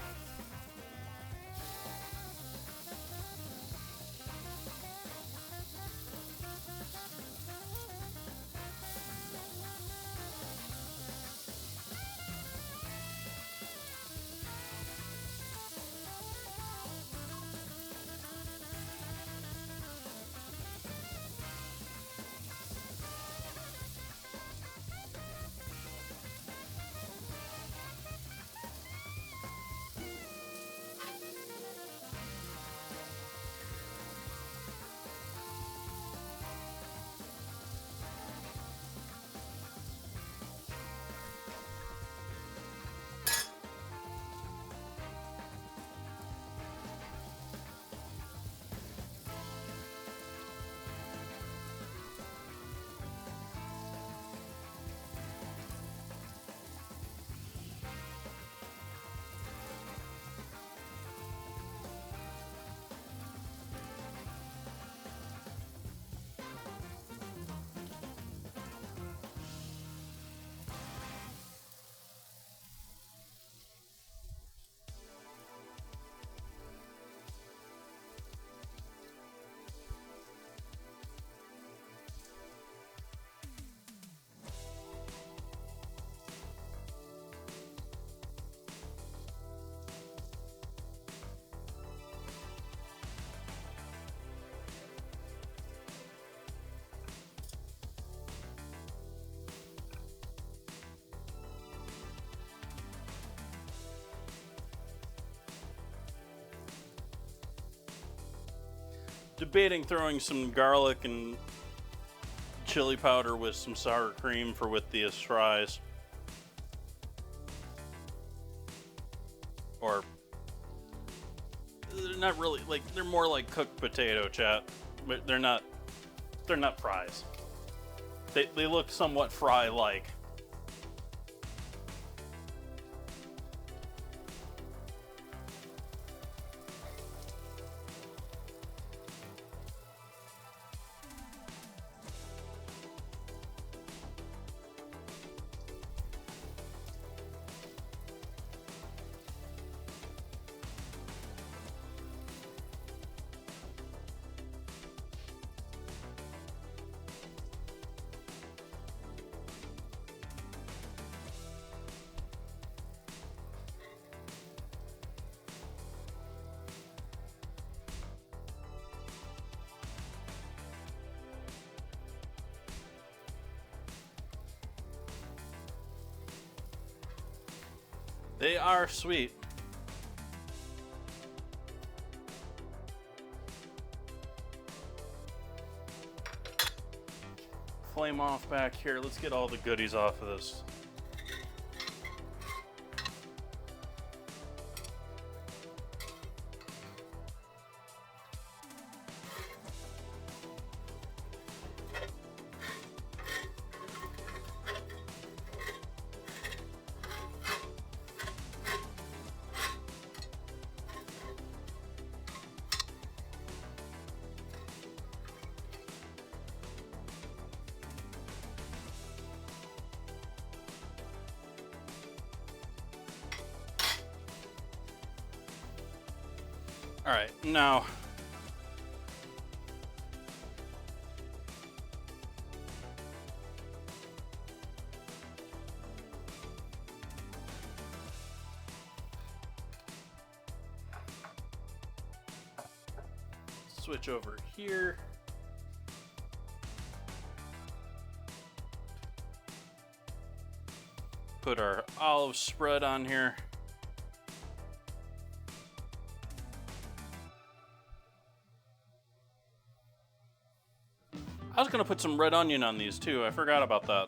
Debating throwing some garlic and chili powder with some sour cream for with these fries. Or they're not really like, they're more like cooked potato, chat. But they're not fries. They look somewhat fry-like. They are sweet. Flame off back here. Let's get all the goodies off of this. All right, now switch over here. Put our olive spread on here. I was going to put some red onion on these too. I forgot about that.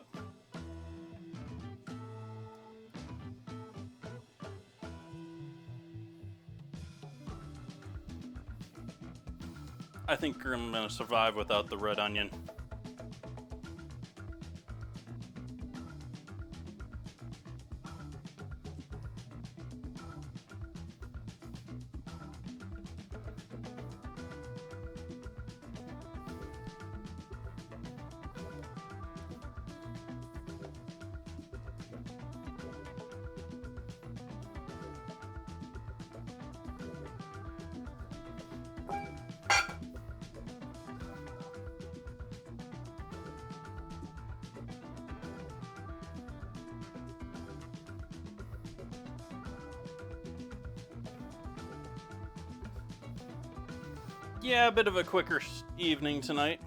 I think I'm going to survive without the red onion. Yeah, a bit of a quicker evening tonight.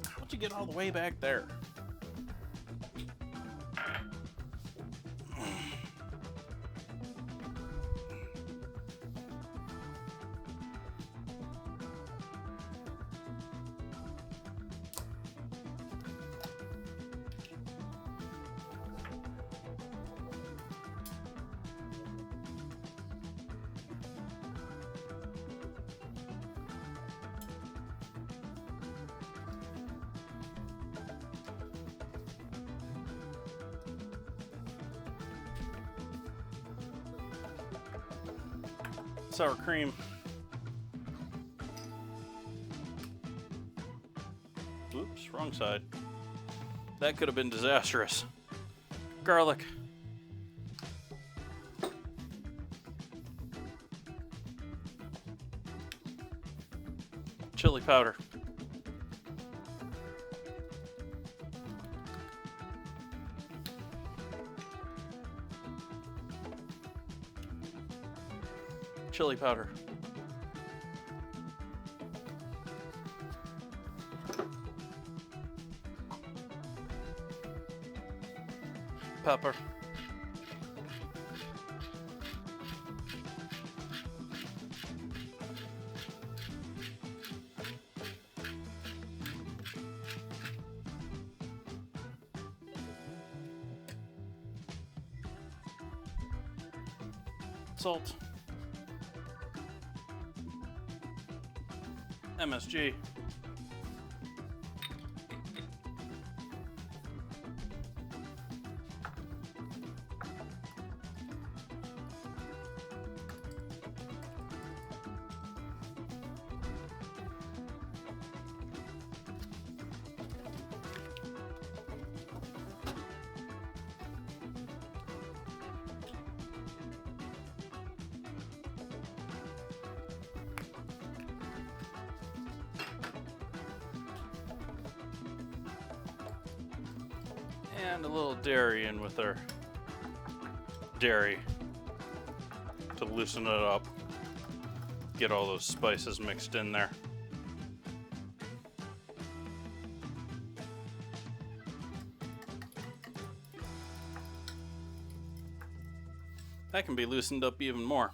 How'd you get all the way back there? Sour cream. Oops, wrong side. That could have been disastrous. Garlic. Chili powder. Chili powder. Pepper. Salt. MSG. And a little dairy in with our dairy to loosen it up. Get all those spices mixed in there. That can be loosened up even more.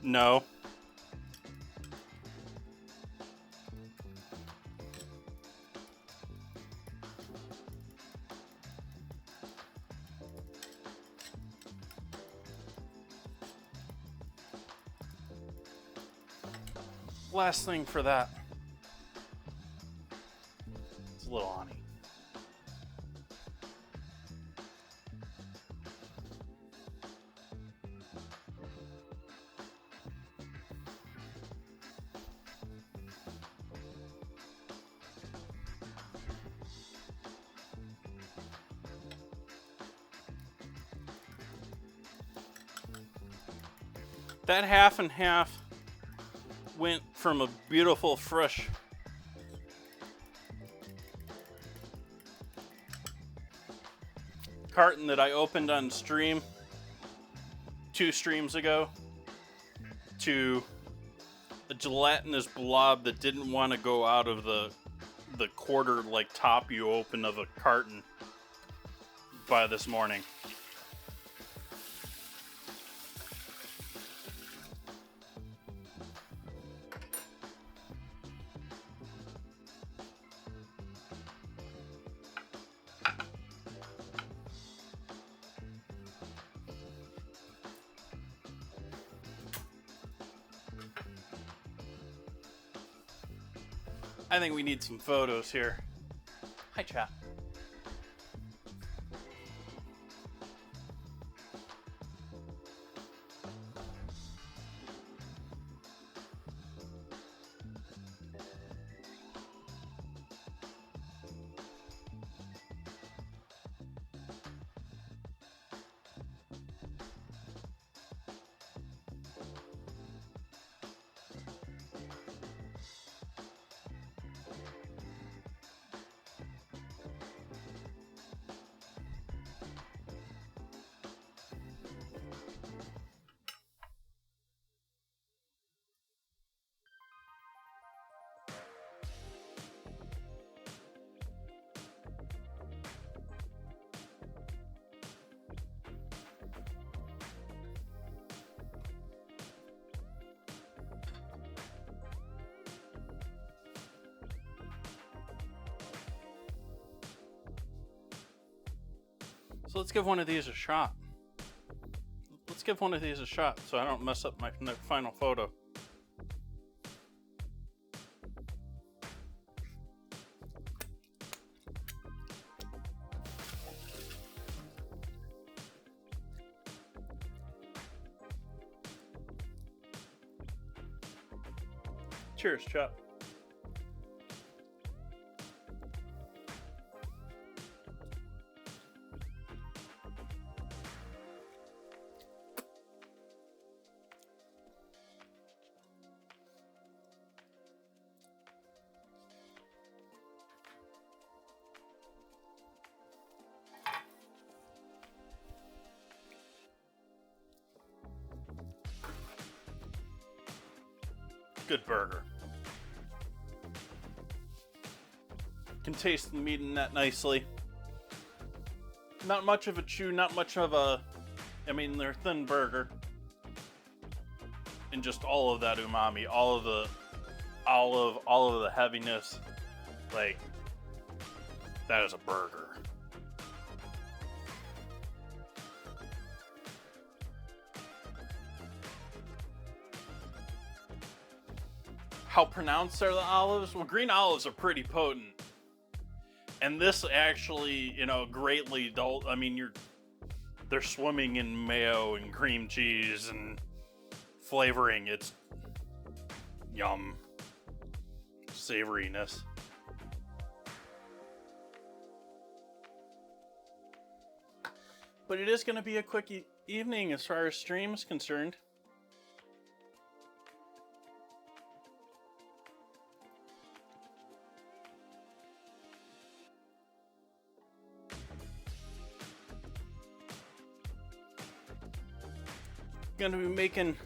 No. Last thing for that. It's a little honey. That half and half went from a beautiful fresh carton that I opened on stream 2 streams ago to a gelatinous blob that didn't want to go out of the quarter like top you open of a carton by this morning. I think we need some photos here. Hi, chat. So let's give one of these a shot. Let's give one of these a shot so I don't mess up my final photo. Cheers, chap. Good burger. Can taste the meat in that nicely. Not much of a chew, not much of a, I mean, they're thin burger. And just all of that umami, all of the olive, all of the heaviness. Like, that is a burger. How pronounced are the olives? Well, green olives are pretty potent. And this actually, you know, greatly I mean, they're swimming in mayo and cream cheese and flavoring. It's yum. Savoriness. But it is going to be a quick evening as far as stream is concerned. Going to be making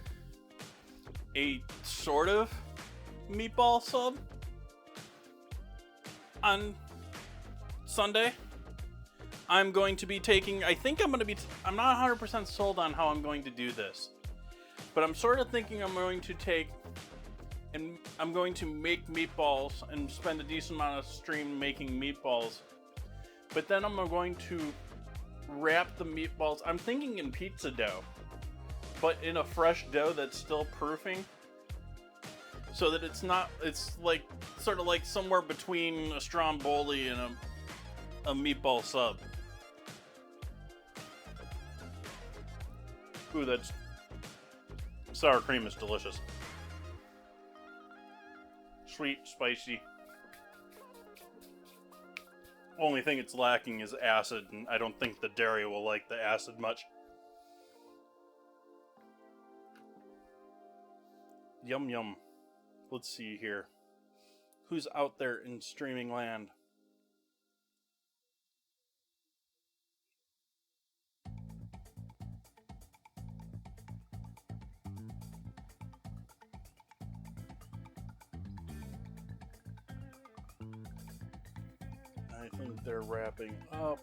a sort of meatball sub on Sunday. I'm going to be taking, I'm not 100% sold on how I'm going to do this, but I'm sort of thinking I'm going to take, and I'm going to make meatballs and spend a decent amount of stream making meatballs, but then I'm going to wrap the meatballs, I'm thinking in pizza dough, but in a fresh dough that's still proofing, so that it's like, sort of like somewhere between a stromboli and a meatball sub. Ooh, that's sour cream is delicious. Sweet, spicy. Only thing it's lacking is acid, and I don't think the dairy will like the acid much. Yum yum. Let's see here. Who's out there in streaming land? I think they're wrapping up.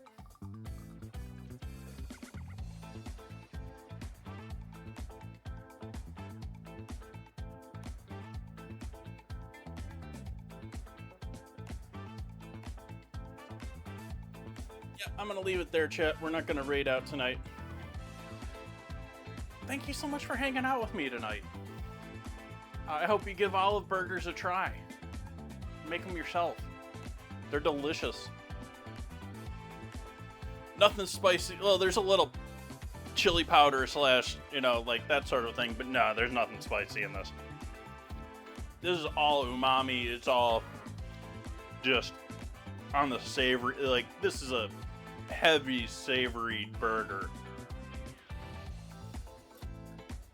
Yeah, I'm gonna leave it there, chat. We're not gonna raid out tonight. Thank you so much for hanging out with me tonight. I hope you give olive burgers a try. Make them yourself. They're delicious. Nothing spicy. Well, there's a little chili powder slash, like that sort of thing, but no, there's nothing spicy in this. This is all umami. It's all just on the savory. Like, this is a heavy savory burger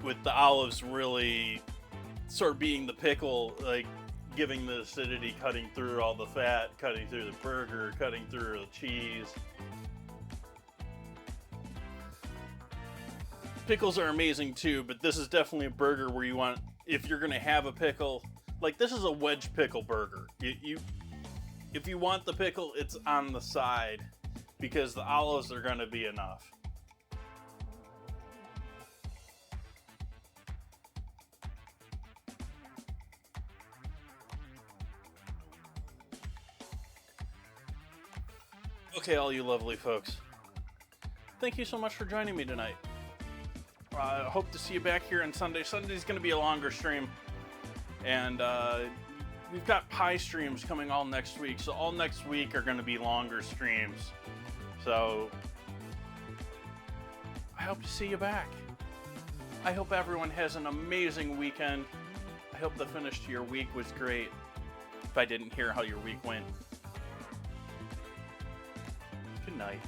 with the olives really sort of being the pickle, like giving the acidity, cutting through all the fat, cutting through the burger, cutting through the cheese. Pickles are amazing too, but this is definitely a burger where you want, if you're gonna have a pickle, like this is a wedge pickle burger. If you want the pickle, it's on the side because the olives are gonna be enough. Okay, all you lovely folks. Thank you so much for joining me tonight. I hope to see you back here on Sunday. Sunday's going to be a longer stream. And we've got pie streams coming all next week. So all next week are going to be longer streams. So I hope to see you back. I hope everyone has an amazing weekend. I hope the finish to your week was great. If I didn't hear how your week went. Good night.